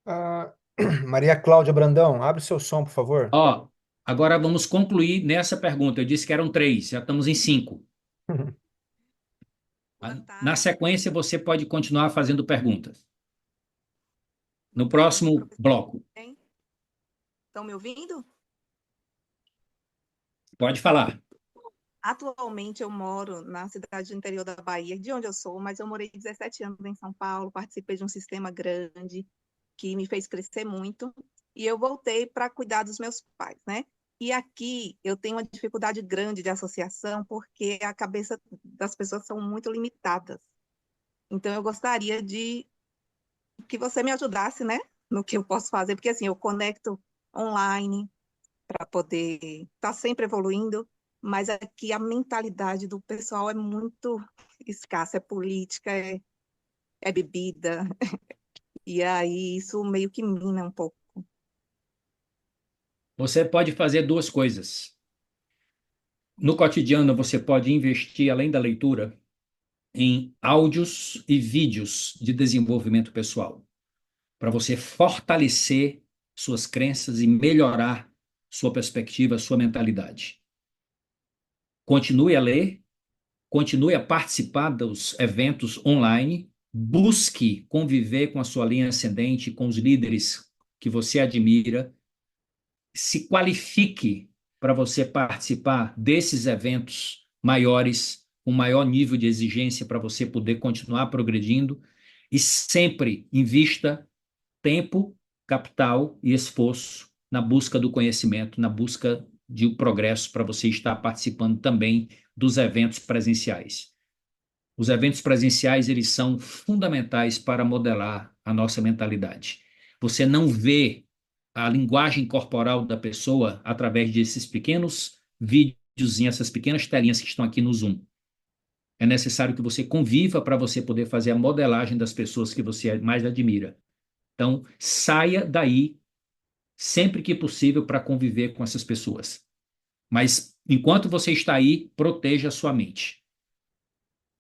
Ah, Maria Cláudia Brandão, abre seu som, por favor. ó, agora vamos concluir nessa pergunta. Eu disse que eram 3, já estamos em 5. Boa Na tarde, sequência, você pode continuar fazendo perguntas. No boa tarde, próximo professor. bloco. Estão me ouvindo? Pode falar. Atualmente eu moro na cidade do interior da Bahia, de onde eu sou, mas eu morei 17 anos em São Paulo, participei de um sistema grande que me fez crescer muito, e eu voltei para cuidar dos meus pais, né? E aqui eu tenho uma dificuldade grande de associação, porque a cabeça das pessoas são muito limitadas. Então eu gostaria de que você me ajudasse, né? No que eu posso fazer, porque assim, eu conecto online, para poder estar sempre evoluindo, mas aqui a mentalidade do pessoal é muito escassa, é política, é bebida, e aí isso meio que mina um pouco. Você pode fazer duas coisas. No cotidiano, você pode investir, além da leitura, em áudios e vídeos de desenvolvimento pessoal, para você fortalecer suas crenças e melhorar sua perspectiva, sua mentalidade. Continue a ler continue a participar dos eventos online, busque conviver com a sua linha ascendente, com os líderes que você admira, se qualifique para você participar desses eventos maiores, com maior nível de exigência para você poder continuar progredindo e sempre invista tempo, capital e esforço na busca do conhecimento, na busca de um progresso para você estar participando também dos eventos presenciais. Os eventos presenciais, eles são fundamentais para modelar a nossa mentalidade. Você não vê a linguagem corporal da pessoa através desses pequenos vídeos, essas pequenas telinhas que estão aqui no Zoom. É necessário que você conviva para você poder fazer a modelagem das pessoas que você mais admira. Então, saia daí sempre que possível para conviver com essas pessoas. Mas, enquanto você está aí, proteja a sua mente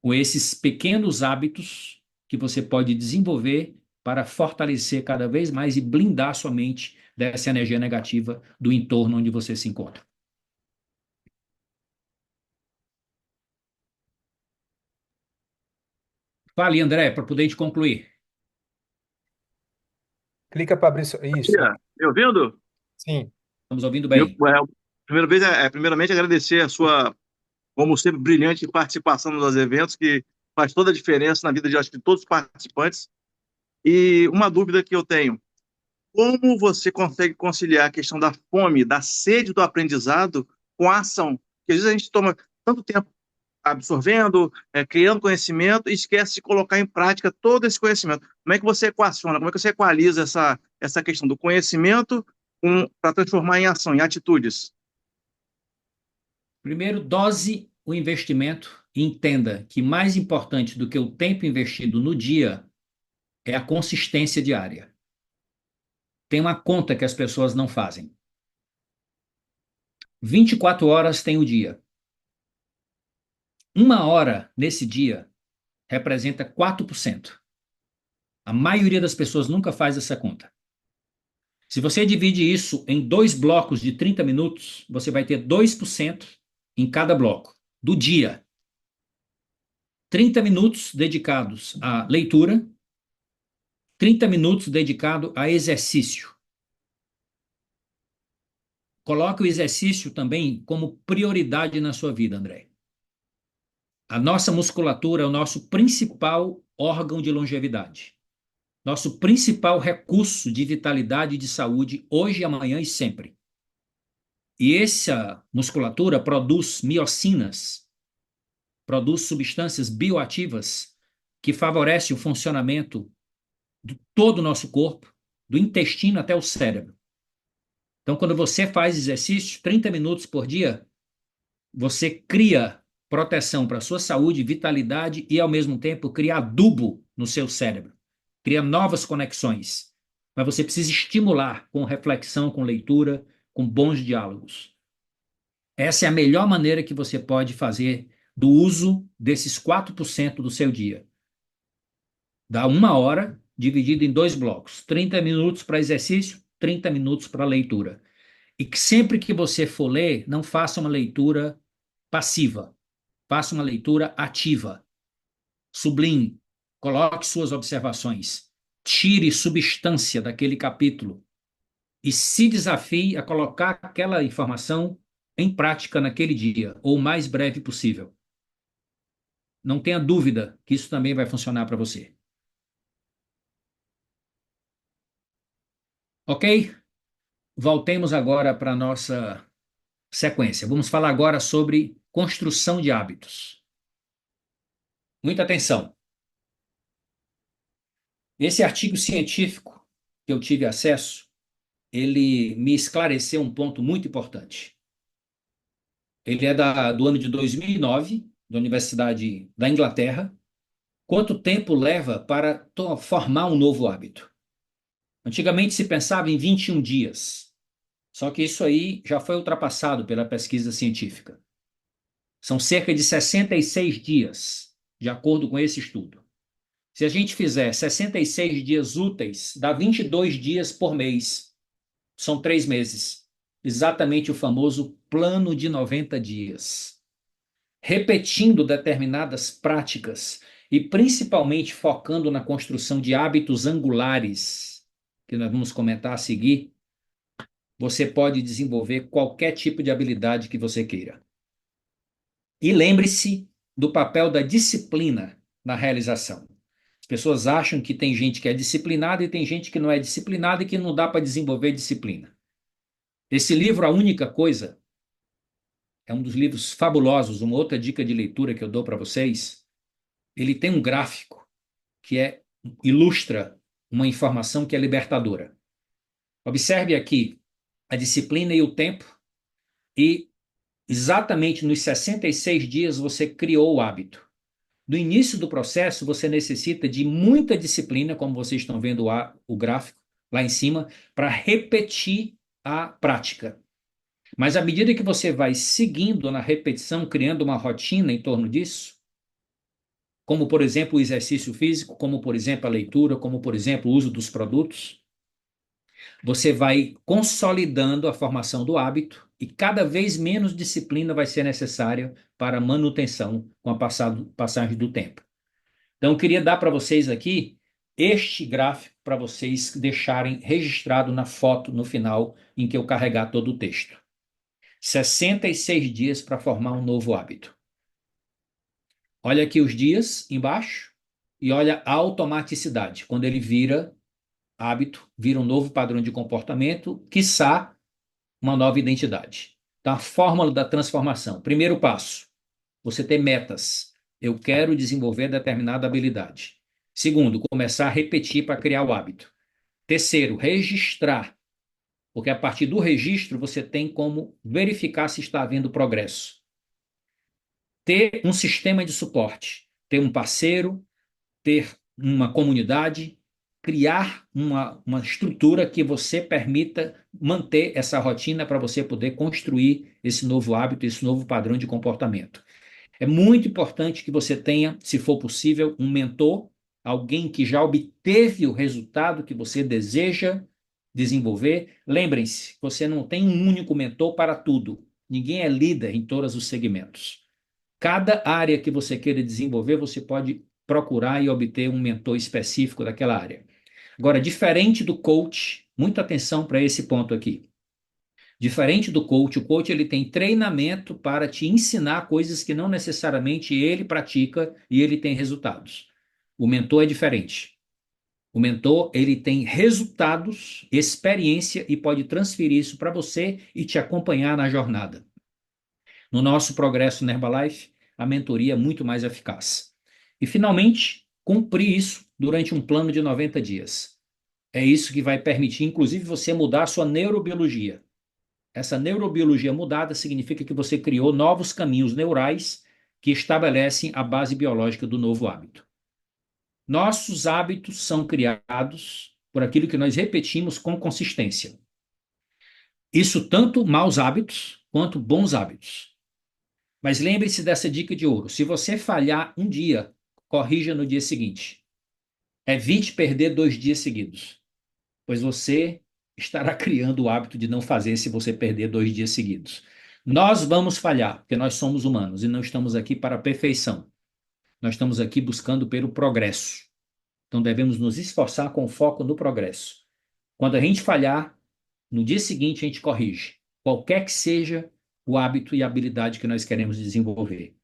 com esses pequenos hábitos que você pode desenvolver para fortalecer cada vez mais e blindar sua mente dessa energia negativa do entorno onde você se encontra. Fale, André, para poder te concluir. Clica para abrir. Isso. Me ouvindo? Sim. Estamos ouvindo bem. Primeiramente, agradecer a sua, como sempre, brilhante participação nos eventos, que faz toda a diferença na vida de, acho que, todos os participantes. E uma dúvida que eu tenho: como você consegue conciliar a questão da fome, da sede do aprendizado com a ação? Porque às vezes a gente toma tanto tempo absorvendo, criando conhecimento e esquece de colocar em prática todo esse conhecimento. Como é que você equaciona, como é que você equaliza essa questão do conhecimento para transformar em ação, em atitudes? Primeiro, dose o investimento e entenda que mais importante do que o tempo investido no dia é a consistência diária. Tem uma conta que as pessoas não fazem. 24 horas tem o dia. 1 hora nesse dia representa 4%. A maioria das pessoas nunca faz essa conta. Se você divide isso em 2 blocos de 30 minutos, você vai ter 2% em cada bloco do dia. 30 minutos dedicados à leitura, 30 minutos dedicados a exercício. Coloque o exercício também como prioridade na sua vida, André. A nossa musculatura é o nosso principal órgão de longevidade. Nosso principal recurso de vitalidade e de saúde hoje, amanhã e sempre. E essa musculatura produz miocinas, produz substâncias bioativas que favorecem o funcionamento de todo o nosso corpo, do intestino até o cérebro. Então, quando você faz exercício, 30 minutos por dia, você cria proteção para a sua saúde, vitalidade e, ao mesmo tempo, cria adubo no seu cérebro. Cria novas conexões. Mas você precisa estimular com reflexão, com leitura, com bons diálogos. Essa é a melhor maneira que você pode fazer do uso desses 4% do seu dia. Dá 1 hora dividido em 2 blocos. 30 minutos para exercício, 30 minutos para leitura. E que sempre que você for ler, não faça uma leitura passiva. Faça uma leitura ativa. Sublinhe. Coloque suas observações. Tire substância daquele capítulo. E se desafie a colocar aquela informação em prática naquele dia, ou o mais breve possível. Não tenha dúvida que isso também vai funcionar para você. Ok? Voltemos agora para a nossa sequência. Vamos falar agora sobre construção de hábitos. Muita atenção. Esse artigo científico que eu tive acesso, ele me esclareceu um ponto muito importante. Ele é do ano de 2009, da Universidade da Inglaterra. Quanto tempo leva para formar um novo hábito? Antigamente se pensava em 21 dias. Só que isso aí já foi ultrapassado pela pesquisa científica. São cerca de 66 dias, de acordo com esse estudo. Se a gente fizer 66 dias úteis, dá 22 dias por mês. São 3 meses. Exatamente o famoso plano de 90 dias. repetindo determinadas práticas e principalmente focando na construção de hábitos angulares, que nós vamos comentar a seguir, você pode desenvolver qualquer tipo de habilidade que você queira. E lembre-se do papel da disciplina na realização. As pessoas acham que tem gente que é disciplinada e tem gente que não é disciplinada e que não dá para desenvolver disciplina. Esse livro, A Única Coisa, é um dos livros fabulosos. Uma outra dica de leitura que eu dou para vocês, ele tem um gráfico que ilustra uma informação que é libertadora. Observe aqui a disciplina e o tempo, e exatamente nos 66 dias você criou o hábito. No início do processo, você necessita de muita disciplina, como vocês estão vendo o gráfico lá em cima, para repetir a prática. Mas à medida que você vai seguindo na repetição, criando uma rotina em torno disso, como, por exemplo, o exercício físico, como, por exemplo, a leitura, como, por exemplo, o uso dos produtos, você vai consolidando a formação do hábito e cada vez menos disciplina vai ser necessária para a manutenção com a passagem do tempo. Então, eu queria dar para vocês aqui este gráfico para vocês deixarem registrado na foto no final em que eu carregar todo o texto. 66 dias para formar um novo hábito. Olha aqui os dias embaixo e olha a automaticidade. Quando ele vira hábito, vira um novo padrão de comportamento, quiçá uma nova identidade. Então, a fórmula da transformação. Primeiro passo, você ter metas. Eu quero desenvolver determinada habilidade. Segundo, começar a repetir para criar o hábito. Terceiro, registrar. Porque a partir do registro você tem como verificar se está havendo progresso. Ter um sistema de suporte, ter um parceiro, ter uma comunidade, criar uma estrutura que você permita manter essa rotina para você poder construir esse novo hábito, esse novo padrão de comportamento. É muito importante que você tenha, se for possível, um mentor, alguém que já obteve o resultado que você deseja desenvolver. Lembrem-se, você não tem um único mentor para tudo. Ninguém é líder em todos os segmentos. Cada área que você queira desenvolver, você pode procurar e obter um mentor específico daquela área. Agora, diferente do coach, muita atenção para esse ponto aqui. Diferente do coach, o coach ele tem treinamento para te ensinar coisas que não necessariamente ele pratica e ele tem resultados. O mentor é diferente. O mentor, ele tem resultados, experiência e pode transferir isso para você e te acompanhar na jornada. No nosso progresso na Herbalife, a mentoria é muito mais eficaz. E, finalmente, cumprir isso durante um plano de 90 dias. É isso que vai permitir, inclusive, você mudar a sua neurobiologia. Essa neurobiologia mudada significa que você criou novos caminhos neurais que estabelecem a base biológica do novo hábito. Nossos hábitos são criados por aquilo que nós repetimos com consistência. Isso tanto maus hábitos quanto bons hábitos. Mas lembre-se dessa dica de ouro. Se você falhar um dia, corrija no dia seguinte. Evite perder 2 dias seguidos, pois você estará criando o hábito de não fazer se você perder 2 dias seguidos. Nós vamos falhar, porque nós somos humanos e não estamos aqui para a perfeição. Nós estamos aqui buscando pelo progresso. Então devemos nos esforçar com foco no progresso. Quando a gente falhar, no dia seguinte a gente corrige, qualquer que seja o hábito e a habilidade que nós queremos desenvolver.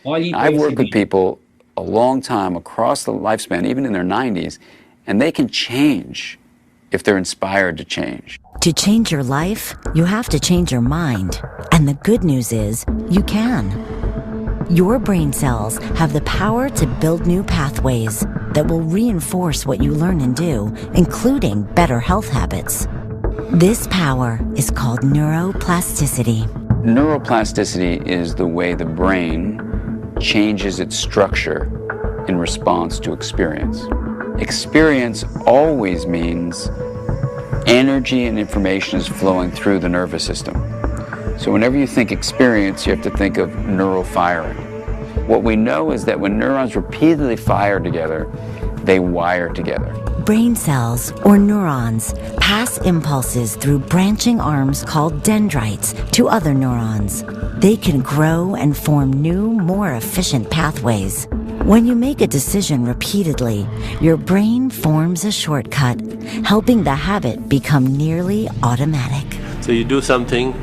Olhem para I've worked with people a long time across the lifespan, even in their 90s, and they can change if they're inspired to change. To change your life, you have to change your mind. And the good news is, you can. Your brain cells have the power to build new pathways that will reinforce what you learn and do, including better health habits. This power is called neuroplasticity. Neuroplasticity is the way the brain changes its structure in response to experience. Experience always means energy and information is flowing through the nervous system. So whenever you think experience, you have to think of neural firing. What we know is that when neurons repeatedly fire together, they wire together. Brain cells, or neurons, pass impulses through branching arms called dendrites to other neurons. They can grow and form new, more efficient pathways. When you make a decision repeatedly, your brain forms a shortcut, helping the habit become nearly automatic. So you do something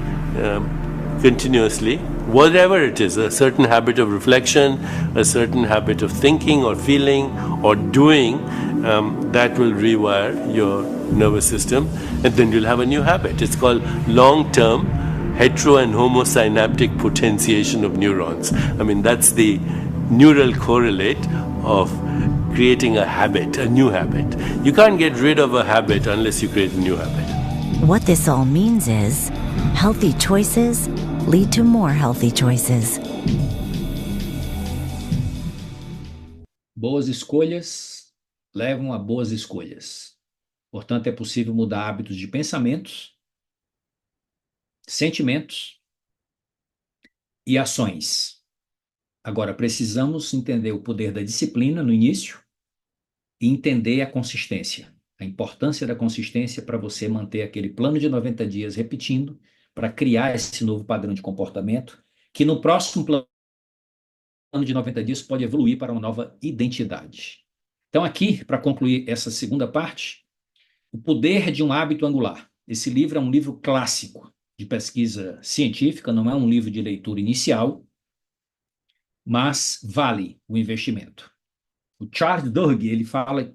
continuously, whatever it is, a certain habit of reflection, a certain habit of thinking or feeling or doing, that will rewire your nervous system, and then you'll have a new habit. It's called long-term hetero and homosynaptic potentiation of neurons. I mean, that's the neural correlate of creating a habit, a new habit. You can't get rid of a habit unless you create a new habit. What this all means is healthy choices lead to more healthy choices. Boas escolhas levam a boas escolhas. Portanto, é possível mudar hábitos de pensamentos, sentimentos e ações. Agora, precisamos entender o poder da disciplina no início e entender a consistência, a importância da consistência para você manter aquele plano de 90 dias repetindo, para criar esse novo padrão de comportamento, que no próximo plano de 90 dias pode evoluir para uma nova identidade. Então, aqui, para concluir essa segunda parte, o poder de um hábito angular. Esse livro é um livro clássico de pesquisa científica, não é um livro de leitura inicial, mas vale o investimento. O Charles Duhigg, ele fala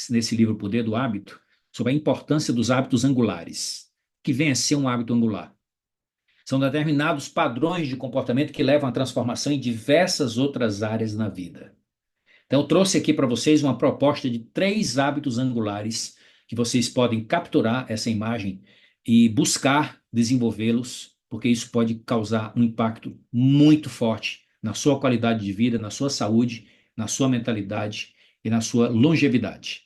nesse livro O Poder do Hábito sobre a importância dos hábitos angulares. O que vem a ser um hábito angular? São determinados padrões de comportamento que levam à transformação em diversas outras áreas na vida. Então, eu trouxe aqui para vocês uma proposta de 3 hábitos angulares que vocês podem capturar essa imagem e buscar desenvolvê-los, porque isso pode causar um impacto muito forte na sua qualidade de vida, na sua saúde, na sua mentalidade e na sua longevidade.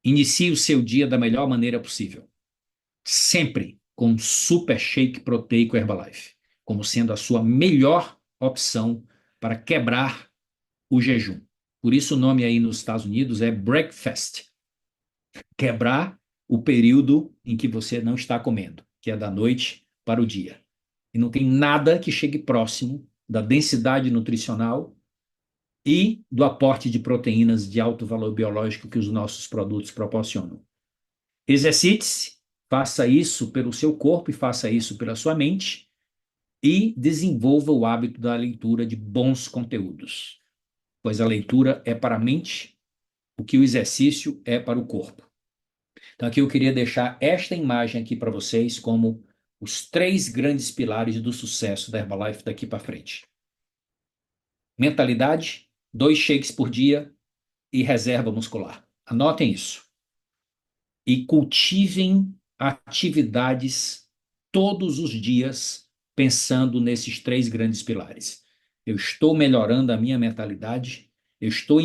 Inicie o seu dia da melhor maneira possível. Sempre com um Super Shake Proteico Herbalife, como sendo a sua melhor opção para quebrar o jejum. Por isso o nome aí nos Estados Unidos é Breakfast. Quebrar o período em que você não está comendo, que é da noite para o dia. E não tem nada que chegue próximo da densidade nutricional e do aporte de proteínas de alto valor biológico que os nossos produtos proporcionam. Exercite-se, faça isso pelo seu corpo e faça isso pela sua mente e desenvolva o hábito da leitura de bons conteúdos, pois a leitura é para a mente o que o exercício é para o corpo. Então aqui eu queria deixar esta imagem aqui para vocês como os 3 grandes pilares do sucesso da Herbalife daqui para frente. Mentalidade, 2 shakes por dia e reserva muscular. Anotem isso. E cultivem atividades todos os dias pensando nesses 3 grandes pilares. Eu estou melhorando a minha mentalidade, eu estou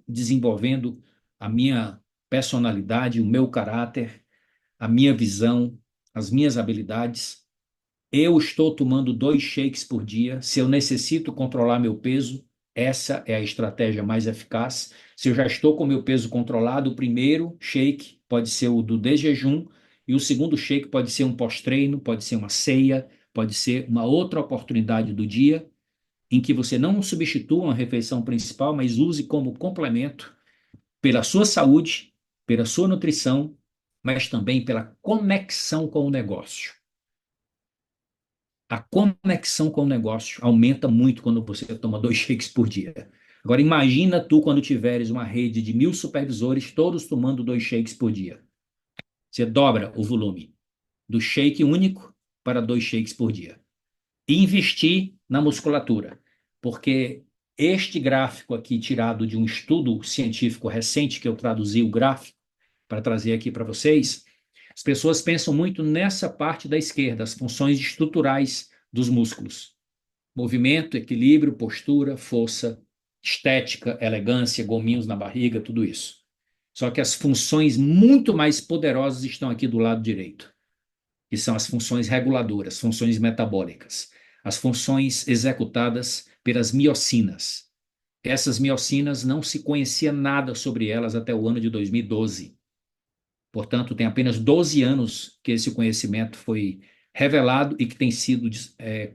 desenvolvendo a minha personalidade, o meu caráter, a minha visão, as minhas habilidades. Eu estou tomando 2 shakes por dia. Se eu necessito controlar meu peso, essa é a estratégia mais eficaz. Se eu já estou com meu peso controlado, o primeiro shake pode ser o do desjejum e o segundo shake pode ser um pós-treino, pode ser uma ceia, pode ser uma outra oportunidade do dia em que você não substitua uma refeição principal, mas use como complemento pela sua saúde, pela sua nutrição, mas também pela conexão com o negócio. A conexão com o negócio aumenta muito quando você toma 2 shakes por dia. Agora imagina tu quando tiveres uma rede de 1000 supervisores, todos tomando 2 shakes por dia. Você dobra o volume do shake único para 2 shakes por dia. E investir na musculatura, porque este gráfico aqui tirado de um estudo científico recente, que eu traduzi o gráfico para trazer aqui para vocês, as pessoas pensam muito nessa parte da esquerda, as funções estruturais dos músculos. Movimento, equilíbrio, postura, força, estética, elegância, gominhos na barriga, tudo isso. Só que as funções muito mais poderosas estão aqui do lado direito, que são as funções reguladoras, funções metabólicas, as funções executadas pelas miocinas. Essas miocinas não se conhecia nada sobre elas até o ano de 2012. Portanto, tem apenas 12 anos que esse conhecimento foi revelado e que tem sido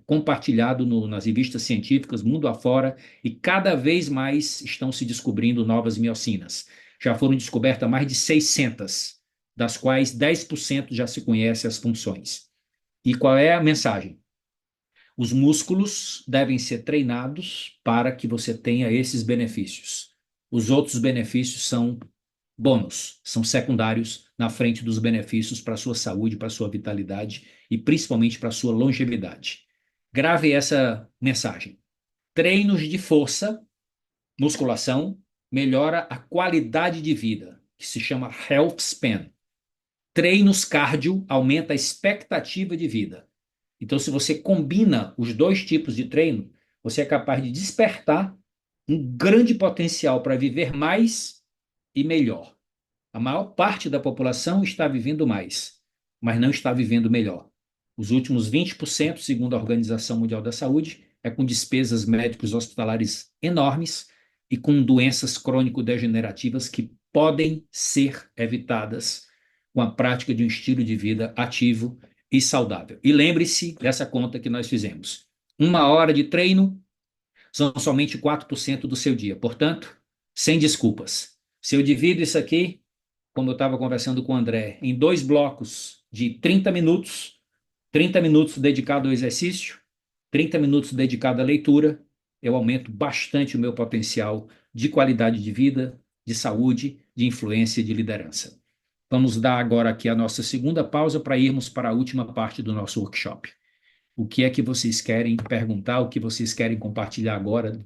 compartilhado nas revistas científicas mundo afora, e cada vez mais estão se descobrindo novas miocinas. Já foram descobertas mais de 600, das quais 10% já se conhece as funções. E qual é a mensagem? Os músculos devem ser treinados para que você tenha esses benefícios. Os outros benefícios são bônus, são secundários na frente dos benefícios para a sua saúde, para a sua vitalidade e principalmente para a sua longevidade. Grave essa mensagem. Treinos de força, musculação, melhora a qualidade de vida, que se chama health span. Treinos cardio aumenta a expectativa de vida. Então, se você combina os dois tipos de treino, você é capaz de despertar um grande potencial para viver mais e melhor. A maior parte da população está vivendo mais, mas não está vivendo melhor. Os últimos 20%, segundo a Organização Mundial da Saúde, é com despesas médicos hospitalares enormes e com doenças crônico-degenerativas que podem ser evitadas com a prática de um estilo de vida ativo e saudável. E lembre-se dessa conta que nós fizemos. 1 hora de treino são somente 4% do seu dia. Portanto, sem desculpas. Se eu divido isso aqui, como eu estava conversando com o André, em 2 blocos de 30 minutos dedicado ao exercício, 30 minutos dedicado à leitura, eu aumento bastante o meu potencial de qualidade de vida, de saúde, de influência e de liderança. Vamos dar agora aqui a nossa segunda pausa para irmos para a última parte do nosso workshop. O que é que vocês querem perguntar, o que vocês querem compartilhar agora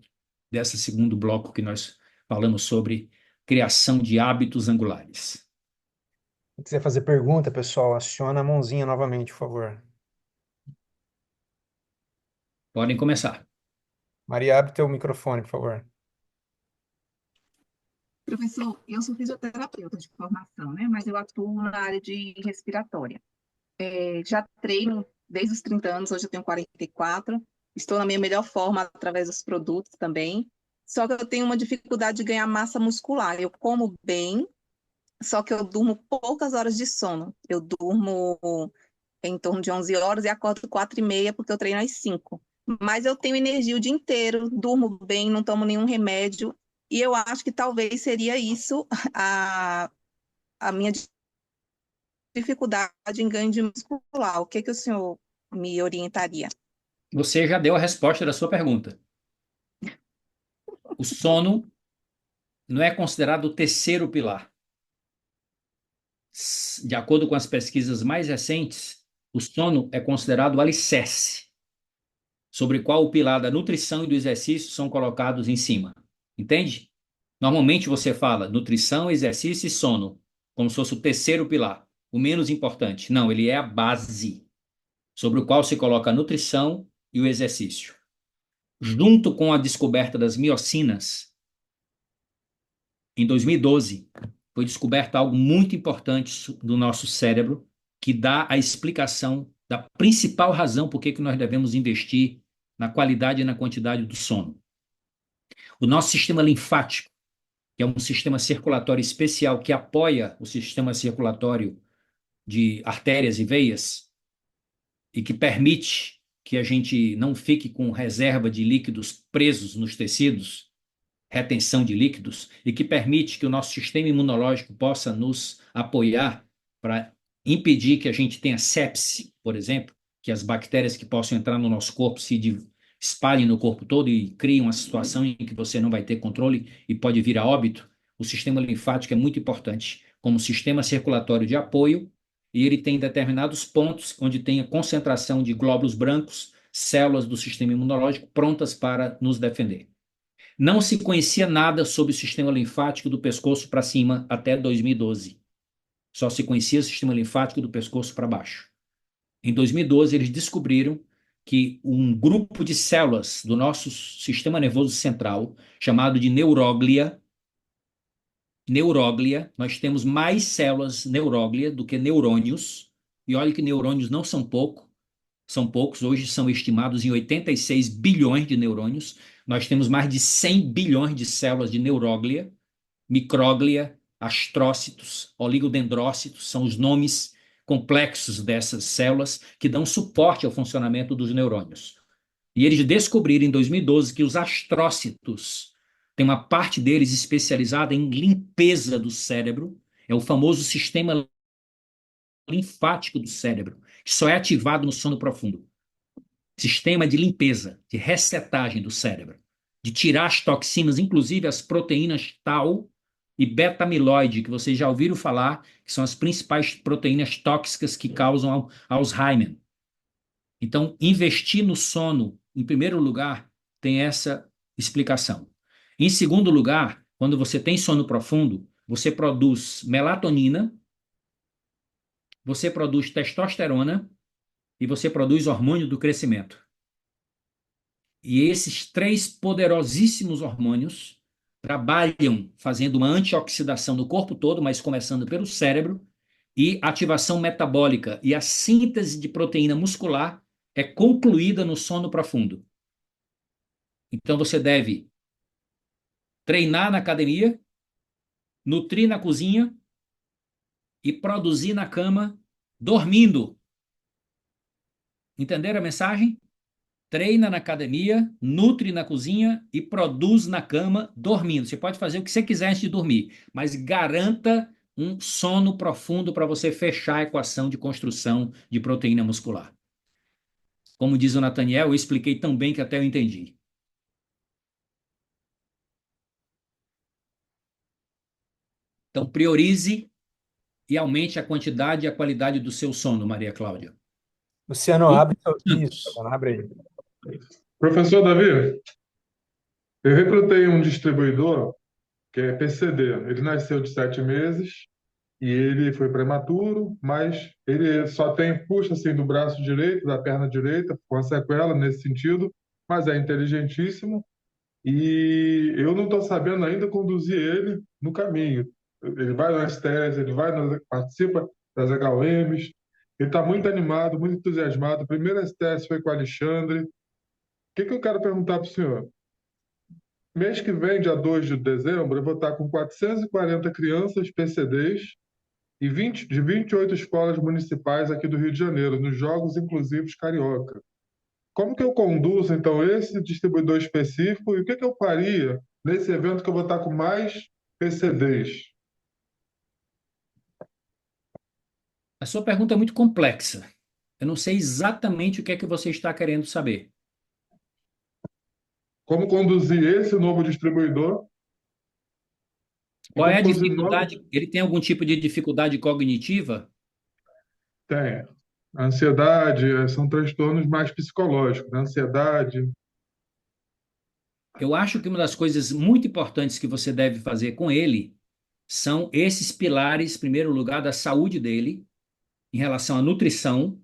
desse segundo bloco que nós falamos sobre criação de hábitos angulares? Se quiser fazer pergunta, pessoal, aciona a mãozinha novamente, por favor. Podem começar. Maria, abre teu microfone, por favor. Professor, eu sou fisioterapeuta de formação, né? Mas eu atuo na área de respiratória. Já treino desde os 30 anos, hoje eu tenho 44. Estou na minha melhor forma através dos produtos também. Só que eu tenho uma dificuldade de ganhar massa muscular. Eu como bem, só que eu durmo poucas horas de sono. Eu durmo em torno de 11 horas e acordo 4h30 porque eu treino às 5. Mas eu tenho energia o dia inteiro, durmo bem, não tomo nenhum remédio. E eu acho que talvez seria isso a minha dificuldade em ganho de muscular. O que o senhor me orientaria? Você já deu a resposta da sua pergunta. O sono não é considerado o terceiro pilar. De acordo com as pesquisas mais recentes, o sono é considerado o alicerce, sobre o qual o pilar da nutrição e do exercício são colocados em cima. Entende? Normalmente você fala nutrição, exercício e sono, como se fosse o terceiro pilar, o menos importante. Não, ele é a base, sobre o qual se coloca a nutrição e o exercício. Junto com a descoberta das miocinas, em 2012, foi descoberto algo muito importante do nosso cérebro, que dá a explicação da principal razão por que nós devemos investir na qualidade e na quantidade do sono. O nosso sistema linfático, que é um sistema circulatório especial que apoia o sistema circulatório de artérias e veias e que permite que a gente não fique com reserva de líquidos presos nos tecidos, retenção de líquidos, e que permite que o nosso sistema imunológico possa nos apoiar para impedir que a gente tenha sepse, por exemplo, que as bactérias que possam entrar no nosso corpo se espalhem no corpo todo e criem uma situação em que você não vai ter controle e pode vir a óbito. O sistema linfático é muito importante como sistema circulatório de apoio, e ele tem determinados pontos onde tem a concentração de glóbulos brancos, células do sistema imunológico prontas para nos defender. Não se conhecia nada sobre o sistema linfático do pescoço para cima até 2012. Só se conhecia o sistema linfático do pescoço para baixo. Em 2012, eles descobriram que um grupo de células do nosso sistema nervoso central, chamado de neuróglia, nós temos mais células neuróglia do que neurônios, e olha que neurônios não são pouco, são poucos, hoje são estimados em 86 bilhões de neurônios. Nós temos mais de 100 bilhões de células de neuróglia, micróglia, astrócitos, oligodendrócitos, são os nomes complexos dessas células que dão suporte ao funcionamento dos neurônios. E eles descobriram em 2012 que os astrócitos tem uma parte deles especializada em limpeza do cérebro, é o famoso sistema linfático do cérebro, que só é ativado no sono profundo. Sistema de limpeza, de resetagem do cérebro, de tirar as toxinas, inclusive as proteínas tau e beta-amiloide, que vocês já ouviram falar, que são as principais proteínas tóxicas que causam Alzheimer. Então, investir no sono, em primeiro lugar, tem essa explicação. Em segundo lugar, quando você tem sono profundo, você produz melatonina, você produz testosterona e você produz hormônio do crescimento. E esses três poderosíssimos hormônios trabalham fazendo uma antioxidação no corpo todo, mas começando pelo cérebro, e ativação metabólica e a síntese de proteína muscular é concluída no sono profundo. Então você deve treinar na academia, nutrir na cozinha e produzir na cama dormindo. Entenderam a mensagem? Treina na academia, nutre na cozinha e produz na cama dormindo. Você pode fazer o que você quiser antes de dormir, mas garanta um sono profundo para você fechar a equação de construção de proteína muscular. Como diz o Nathaniel, eu expliquei tão bem que até eu entendi. Então, priorize e aumente a quantidade e a qualidade do seu sono, Maria Cláudia. Luciano, abre isso, abre aí. Professor Davi, eu recrutei um distribuidor que é PCD. Ele nasceu de 7 meses e ele foi prematuro, mas ele só tem puxa assim do braço direito, da perna direita, com a sequela nesse sentido, mas é inteligentíssimo e eu não estou sabendo ainda conduzir ele no caminho. Ele vai nas teses, participa das HOMs, ele está muito animado, muito entusiasmado. A primeira STS foi com o Alexandre. O que eu quero perguntar para o senhor? Mês que vem, dia 2 de dezembro, eu vou estar com 440 crianças PCDs e de 28 escolas municipais aqui do Rio de Janeiro, nos Jogos Inclusivos Carioca. Como que eu conduzo, então, esse distribuidor específico e o que eu faria nesse evento que eu vou estar com mais PCDs? A sua pergunta é muito complexa. Eu não sei exatamente o que é que você está querendo saber. Como conduzir esse novo distribuidor? Qual é a dificuldade? Ele tem algum tipo de dificuldade cognitiva? Tem. A ansiedade, são transtornos mais psicológicos, né? Ansiedade. Eu acho que uma das coisas muito importantes que você deve fazer com ele são esses pilares, em primeiro lugar, da saúde dele, em relação à nutrição,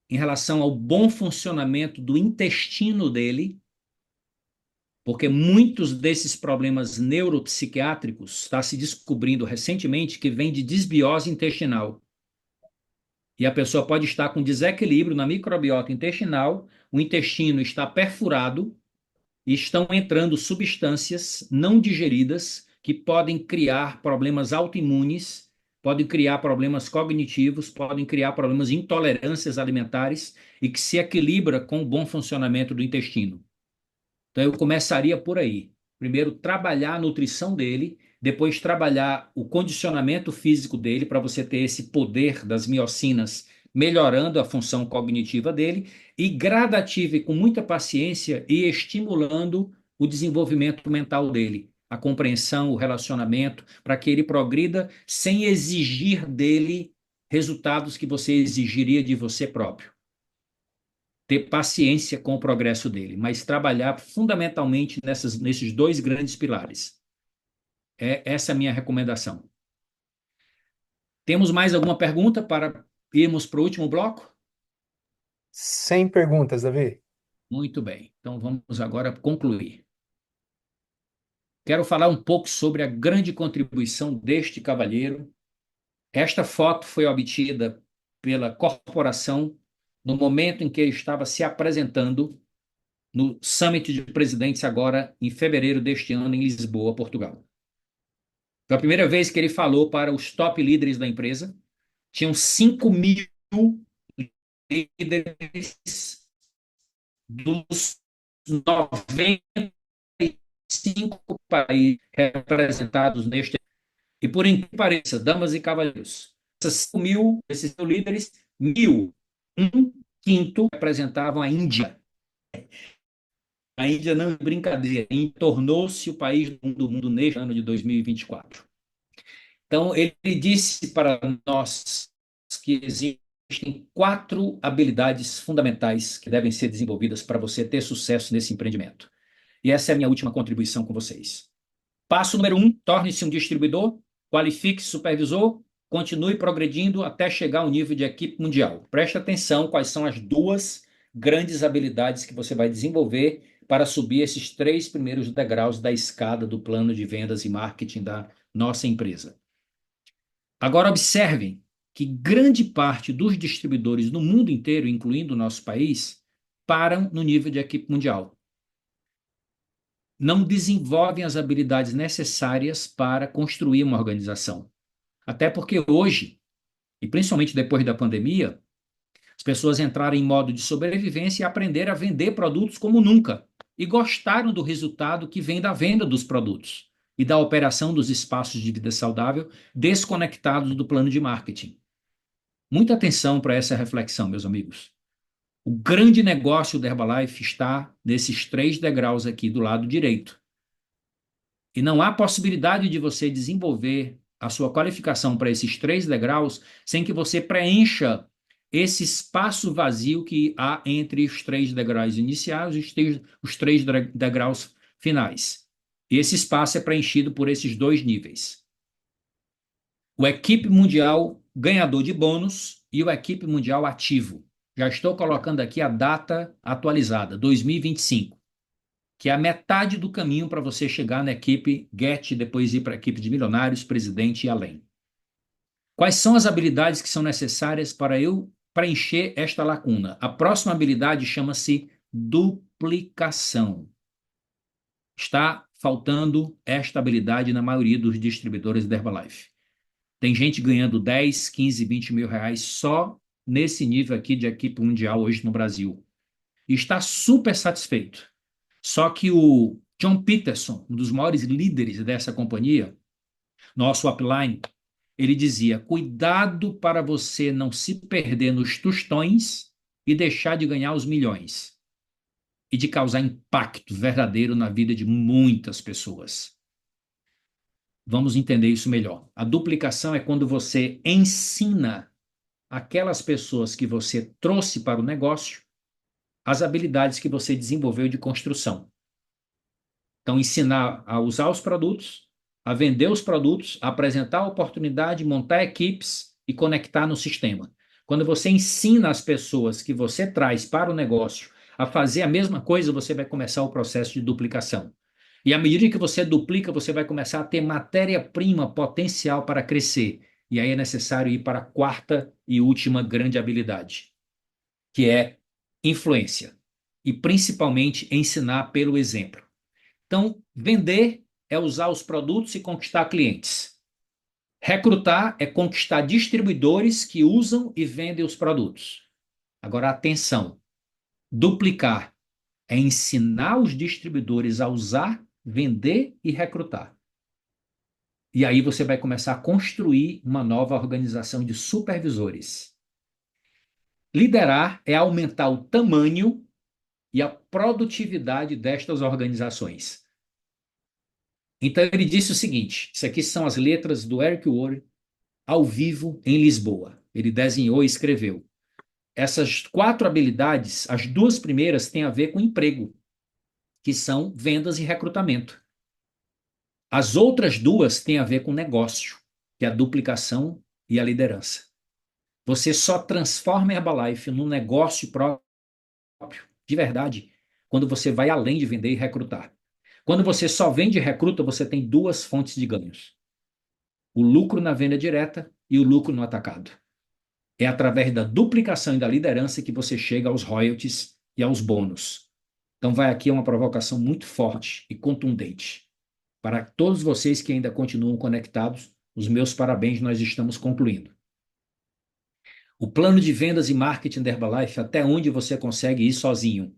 em relação ao bom funcionamento do intestino dele, porque muitos desses problemas neuropsiquiátricos está se descobrindo recentemente que vem de desbiose intestinal. E a pessoa pode estar com desequilíbrio na microbiota intestinal, o intestino está perfurado e estão entrando substâncias não digeridas que podem criar problemas autoimunes, podem criar problemas cognitivos, podem criar problemas de intolerâncias alimentares e que se equilibra com o bom funcionamento do intestino. Então eu começaria por aí. Primeiro, trabalhar a nutrição dele, depois trabalhar o condicionamento físico dele para você ter esse poder das miocinas melhorando a função cognitiva dele e gradativa e com muita paciência e estimulando o desenvolvimento mental dele, a compreensão, o relacionamento, para que ele progrida sem exigir dele resultados que você exigiria de você próprio. Ter paciência com o progresso dele, mas trabalhar fundamentalmente nesses dois grandes pilares. Essa é a minha recomendação. Temos mais alguma pergunta para irmos para o último bloco? Sem perguntas, Davi. Muito bem. Então vamos agora concluir. Quero falar um pouco sobre a grande contribuição deste cavalheiro. Esta foto foi obtida pela corporação no momento em que ele estava se apresentando no Summit de Presidentes agora em fevereiro deste ano em Lisboa, Portugal. Foi a primeira vez que ele falou para os top líderes da empresa. Tinham 5.000 líderes dos 95 países representados neste. E por incrível que pareça, damas e cavalheiros, esses 5.000 líderes, 1.000, um quinto representavam a Índia. A Índia não é brincadeira, tornou-se o país do mundo neste ano de 2024. Então, ele disse para nós que existem 4 habilidades fundamentais que devem ser desenvolvidas para você ter sucesso nesse empreendimento. E essa é a minha última contribuição com vocês. Passo número 1, torne-se um distribuidor, qualifique-se supervisor, continue progredindo até chegar ao nível de equipe mundial. Preste atenção quais são as 2 grandes habilidades que você vai desenvolver para subir esses 3 primeiros degraus da escada do plano de vendas e marketing da nossa empresa. Agora observem que grande parte dos distribuidores no mundo inteiro, incluindo o nosso país, param no nível de equipe mundial. Não desenvolvem as habilidades necessárias para construir uma organização. Até porque hoje, e principalmente depois da pandemia, as pessoas entraram em modo de sobrevivência e aprenderam a vender produtos como nunca. E gostaram do resultado que vem da venda dos produtos e da operação dos espaços de vida saudável desconectados do plano de marketing. Muita atenção para essa reflexão, meus amigos. O grande negócio da Herbalife está nesses 3 degraus aqui do lado direito. E não há possibilidade de você desenvolver a sua qualificação para esses 3 degraus sem que você preencha esse espaço vazio que há entre os 3 degraus iniciais e os 3 degraus finais. E esse espaço é preenchido por esses 2 níveis. O equipe mundial ganhador de bônus e o equipe mundial ativo. Já estou colocando aqui a data atualizada, 2025, que é a metade do caminho para você chegar na equipe GET, depois ir para a equipe de milionários, presidente e além. Quais são as habilidades que são necessárias para eu preencher esta lacuna? A próxima habilidade chama-se duplicação. Está faltando esta habilidade na maioria dos distribuidores da Herbalife. Tem gente ganhando 10, 15, 20 mil reais só nesse nível aqui de equipe mundial hoje no Brasil. E está super satisfeito. Só que o John Peterson, um dos maiores líderes dessa companhia, nosso upline, ele dizia: cuidado para você não se perder nos tostões e deixar de ganhar os milhões e de causar impacto verdadeiro na vida de muitas pessoas. Vamos entender isso melhor. A duplicação é quando você ensina aquelas pessoas que você trouxe para o negócio as habilidades que você desenvolveu de construção. Então, ensinar a usar os produtos, a vender os produtos, a apresentar a oportunidade, montar equipes e conectar no sistema. Quando você ensina as pessoas que você traz para o negócio a fazer a mesma coisa, você vai começar o processo de duplicação. E à medida que você duplica, você vai começar a ter matéria-prima potencial para crescer. E aí é necessário ir para a 4ª e última grande habilidade, que é influência. E principalmente ensinar pelo exemplo. Então, vender é usar os produtos e conquistar clientes. Recrutar é conquistar distribuidores que usam e vendem os produtos. Agora, atenção. Duplicar é ensinar os distribuidores a usar, vender e recrutar. E aí você vai começar a construir uma nova organização de supervisores. Liderar é aumentar o tamanho e a produtividade destas organizações. Então ele disse o seguinte, isso aqui são as letras do Eric Worre ao vivo em Lisboa. Ele desenhou e escreveu. Essas 4 habilidades, as 2 primeiras têm a ver com emprego, que são vendas e recrutamento. As outras 2 têm a ver com negócio, que é a duplicação e a liderança. Você só transforma a Herbalife num negócio próprio, de verdade, quando você vai além de vender e recrutar. Quando você só vende e recruta, você tem 2 fontes de ganhos. O lucro na venda direta e o lucro no atacado. É através da duplicação e da liderança que você chega aos royalties e aos bônus. Então, vai aqui uma provocação muito forte e contundente. Para todos vocês que ainda continuam conectados, os meus parabéns, nós estamos concluindo. O plano de vendas e marketing da Herbalife, até onde você consegue ir sozinho?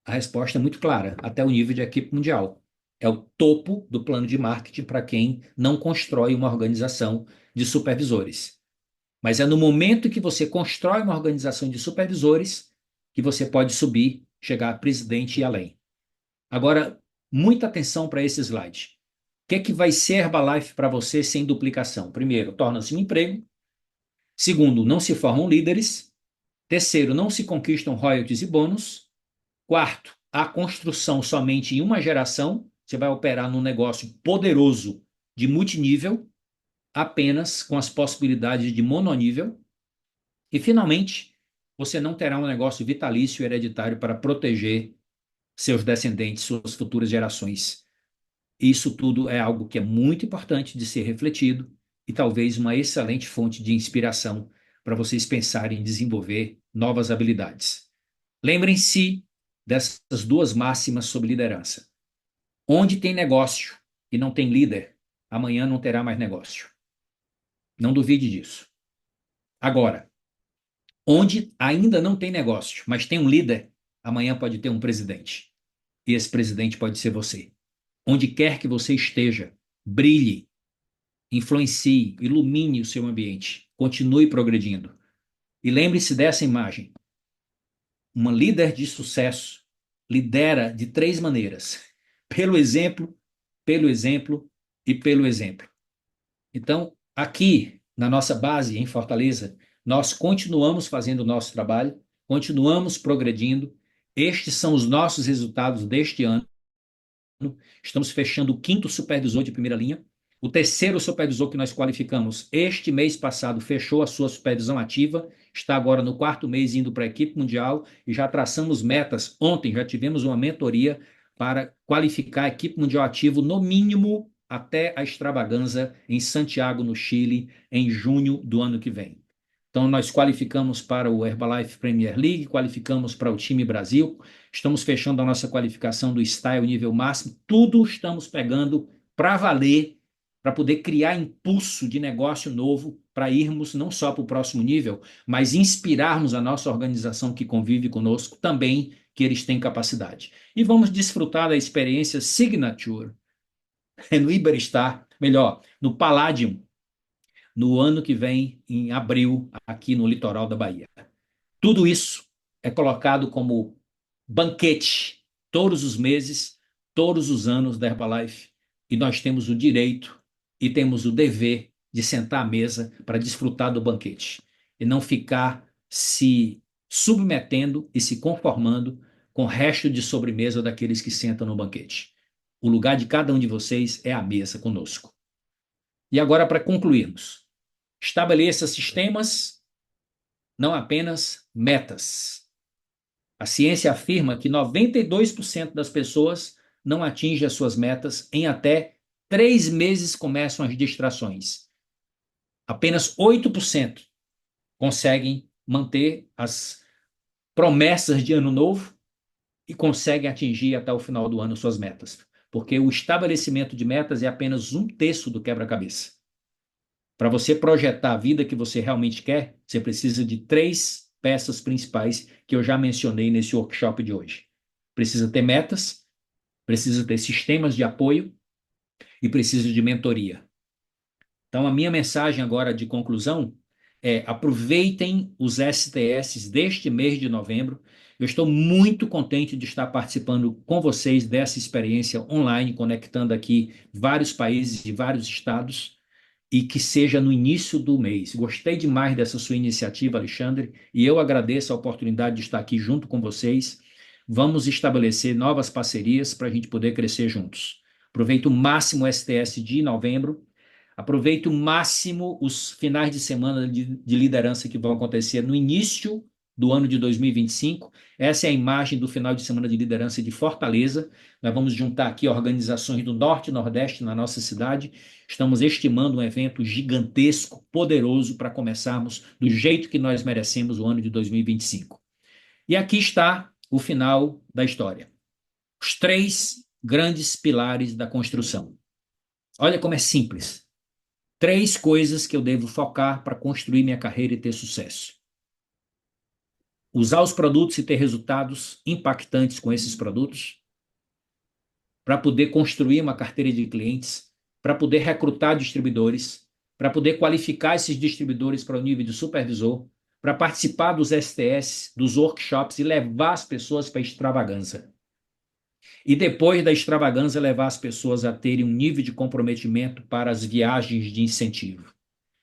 A resposta é muito clara, até o nível de equipe mundial. É o topo do plano de marketing para quem não constrói uma organização de supervisores. Mas é no momento que você constrói uma organização de supervisores que você pode subir, chegar a presidente e além. Agora, muita atenção para esse slide. O que é que vai ser Herbalife para você sem duplicação? Primeiro, torna-se um emprego. Segundo, não se formam líderes. Terceiro, não se conquistam royalties e bônus. Quarto, a construção somente em uma geração. Você vai operar num negócio poderoso de multinível, apenas com as possibilidades de mononível. E, finalmente, você não terá um negócio vitalício e hereditário para proteger seus descendentes, suas futuras gerações. Isso tudo é algo que é muito importante de ser refletido e talvez uma excelente fonte de inspiração para vocês pensarem em desenvolver novas habilidades. Lembrem-se dessas duas máximas sobre liderança. Onde tem negócio e não tem líder, amanhã não terá mais negócio. Não duvide disso. Agora, onde ainda não tem negócio, mas tem um líder, amanhã pode ter um presidente. E esse presidente pode ser você. Onde quer que você esteja, brilhe, influencie, ilumine o seu ambiente, continue progredindo. E lembre-se dessa imagem. Uma líder de sucesso lidera de 3 maneiras: pelo exemplo e pelo exemplo. Então, aqui na nossa base em Fortaleza, nós continuamos fazendo o nosso trabalho, continuamos progredindo. Estes são os nossos resultados deste ano. Estamos fechando o 5º supervisor de primeira linha. O 3º supervisor que nós qualificamos este mês passado fechou a sua supervisão ativa, está agora no 4º mês indo para a equipe mundial e já traçamos metas. Ontem já tivemos uma mentoria para qualificar a equipe mundial ativo no mínimo até a extravaganza em Santiago, no Chile, em junho do ano que vem. Então, nós qualificamos para o Herbalife Premier League, qualificamos para o time Brasil, estamos fechando a nossa qualificação do Style nível máximo, tudo estamos pegando para valer, para poder criar impulso de negócio novo, para irmos não só para o próximo nível, mas inspirarmos a nossa organização que convive conosco também, que eles têm capacidade. E vamos desfrutar da experiência Signature no Iberstar, melhor, no Palladium, no ano que vem, em abril, aqui no litoral da Bahia. Tudo isso é colocado como banquete todos os meses, todos os anos da Herbalife, e nós temos o direito e temos o dever de sentar à mesa para desfrutar do banquete e não ficar se submetendo e se conformando com o resto de sobremesa daqueles que sentam no banquete. O lugar de cada um de vocês é a mesa conosco. E agora, para concluirmos, estabeleça sistemas, não apenas metas. A ciência afirma que 92% das pessoas não atingem as suas metas em até 3 meses começam as distrações. Apenas 8% conseguem manter as promessas de ano novo e conseguem atingir até o final do ano suas metas. Porque o estabelecimento de metas é apenas 1/3 do quebra-cabeça. Para você projetar a vida que você realmente quer, você precisa de 3 peças principais que eu já mencionei nesse workshop de hoje. Precisa ter metas, precisa ter sistemas de apoio e precisa de mentoria. Então, a minha mensagem agora de conclusão é: aproveitem os STS deste mês de novembro. Eu estou muito contente de estar participando com vocês dessa experiência online, conectando aqui vários países e vários estados, e que seja no início do mês. Gostei demais dessa sua iniciativa, Alexandre, e eu agradeço a oportunidade de estar aqui junto com vocês. Vamos estabelecer novas parcerias para a gente poder crescer juntos. Aproveite o máximo o STS de novembro, aproveite o máximo os finais de semana de liderança que vão acontecer no início do ano de 2025. Essa é a imagem do final de semana de liderança de Fortaleza. Nós vamos juntar aqui organizações do Norte e Nordeste na nossa cidade. Estamos estimando um evento gigantesco, poderoso, para começarmos do jeito que nós merecemos o ano de 2025. E aqui está o final da história. Os 3 grandes pilares da construção. Olha como é simples. 3 coisas que eu devo focar para construir minha carreira e ter sucesso. Usar os produtos e ter resultados impactantes com esses produtos, para poder construir uma carteira de clientes, para poder recrutar distribuidores, para poder qualificar esses distribuidores para o nível de supervisor, para participar dos STS, dos workshops e levar as pessoas para a extravagância. E depois da extravagância, levar as pessoas a terem um nível de comprometimento para as viagens de incentivo.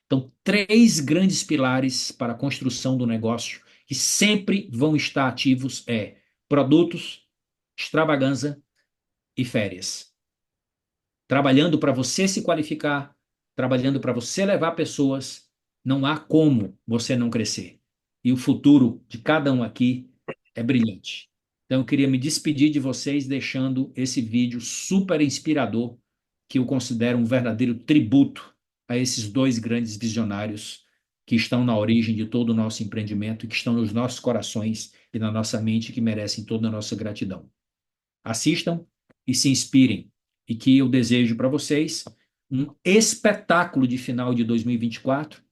Então, 3 grandes pilares para a construção do negócio que sempre vão estar ativos é produtos, extravagância e férias. Trabalhando para você se qualificar, trabalhando para você levar pessoas, não há como você não crescer. E o futuro de cada um aqui é brilhante. Então, eu queria me despedir de vocês deixando esse vídeo super inspirador, que eu considero um verdadeiro tributo a esses 2 grandes visionários que estão na origem de todo o nosso empreendimento e que estão nos nossos corações e na nossa mente, que merecem toda a nossa gratidão. Assistam e se inspirem, e que eu desejo para vocês um espetáculo de final de 2024.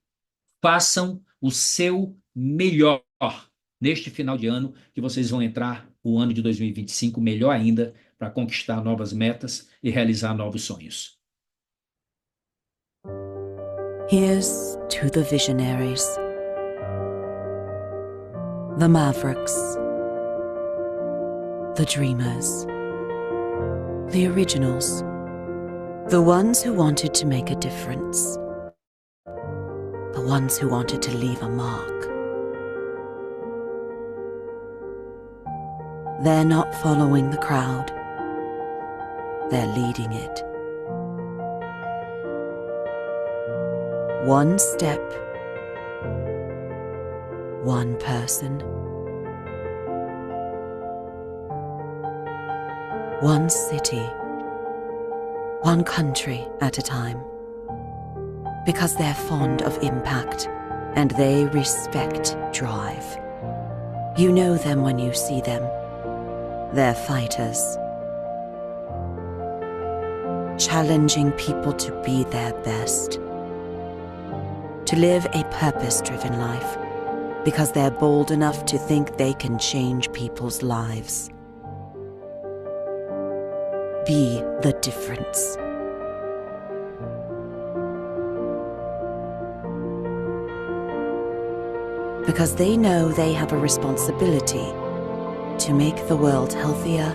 Façam o seu melhor neste final de ano, que vocês vão entrar o ano de 2025 melhor ainda para conquistar novas metas e realizar novos sonhos. Here's to the visionaries, the mavericks, the dreamers, the originals, the ones who wanted to make a difference, the ones who wanted to leave a mark. They're not following the crowd, they're leading it. One step, one person, one city, one country at a time. Because they're fond of impact and they respect drive. You know them when you see them. They're fighters, challenging people to be their best, to live a purpose-driven life, because they're bold enough to think they can change people's lives. Be the difference. Because they know they have a responsibility to make the world healthier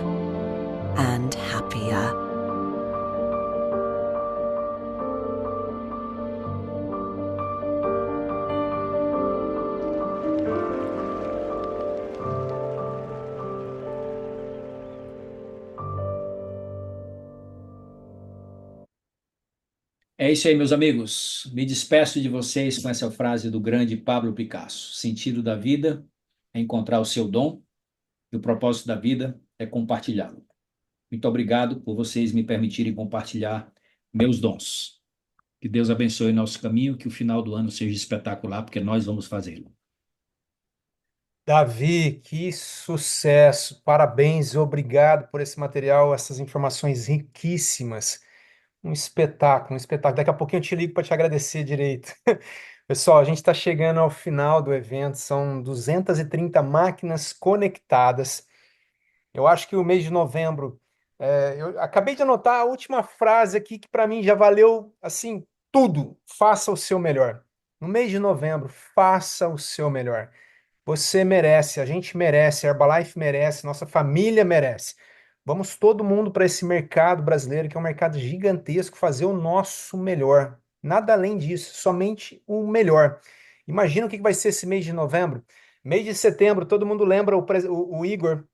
and happier. É isso aí, meus amigos. Me despeço de vocês com essa frase do grande Pablo Picasso. O sentido da vida é encontrar o seu dom e o propósito da vida é compartilhá-lo. Muito obrigado por vocês me permitirem compartilhar meus dons. Que Deus abençoe nosso caminho, que o final do ano seja espetacular, porque nós vamos fazê-lo. Davi, que sucesso! Parabéns, obrigado por esse material, essas informações riquíssimas. Um espetáculo, um espetáculo. Daqui a pouquinho eu te ligo para te agradecer direito. Pessoal, a gente está chegando ao final do evento, são 230 máquinas conectadas. Eu acho que o mês de novembro, eu acabei de anotar a última frase aqui que para mim já valeu assim tudo. Faça o seu melhor. No mês de novembro, faça o seu melhor. Você merece, a gente merece, a Herbalife merece, nossa família merece. Vamos todo mundo para esse mercado brasileiro, que é um mercado gigantesco, fazer o nosso melhor. Nada além disso, somente o melhor. Imagina o que vai ser esse mês de novembro. Mês de setembro, todo mundo lembra o Igor,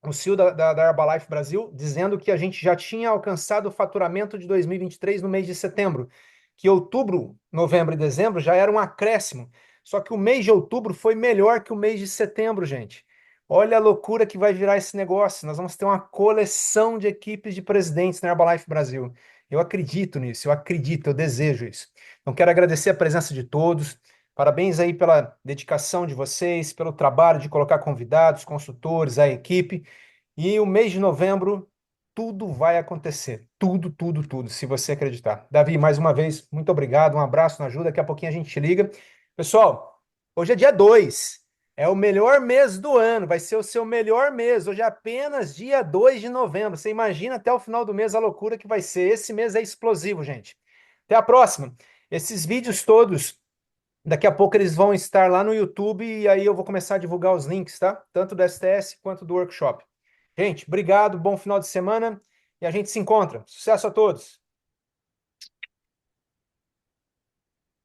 o CEO da Herbalife Brasil, dizendo que a gente já tinha alcançado o faturamento de 2023 no mês de setembro, que outubro, novembro e dezembro já era um acréscimo. Só que o mês de outubro foi melhor que o mês de setembro, gente. Olha a loucura que vai virar esse negócio. Nós vamos ter uma coleção de equipes de presidentes na Herbalife Brasil. Eu acredito nisso, eu acredito, eu desejo isso. Então, quero agradecer a presença de todos. Parabéns aí pela dedicação de vocês, pelo trabalho de colocar convidados, consultores, a equipe. E o mês de novembro, tudo vai acontecer. Tudo, tudo, tudo, se você acreditar. Davi, mais uma vez, muito obrigado. Um abraço na ajuda. Daqui a pouquinho a gente te liga. Pessoal, hoje é dia 2. É o melhor mês do ano. Vai ser o seu melhor mês. Hoje é apenas dia 2 de novembro. Você imagina até o final do mês a loucura que vai ser. Esse mês é explosivo, gente. Até a próxima. Esses vídeos todos, daqui a pouco eles vão estar lá no YouTube e aí eu vou começar a divulgar os links, tá? Tanto do STS quanto do workshop. Gente, obrigado, bom final de semana e a gente se encontra. Sucesso a todos!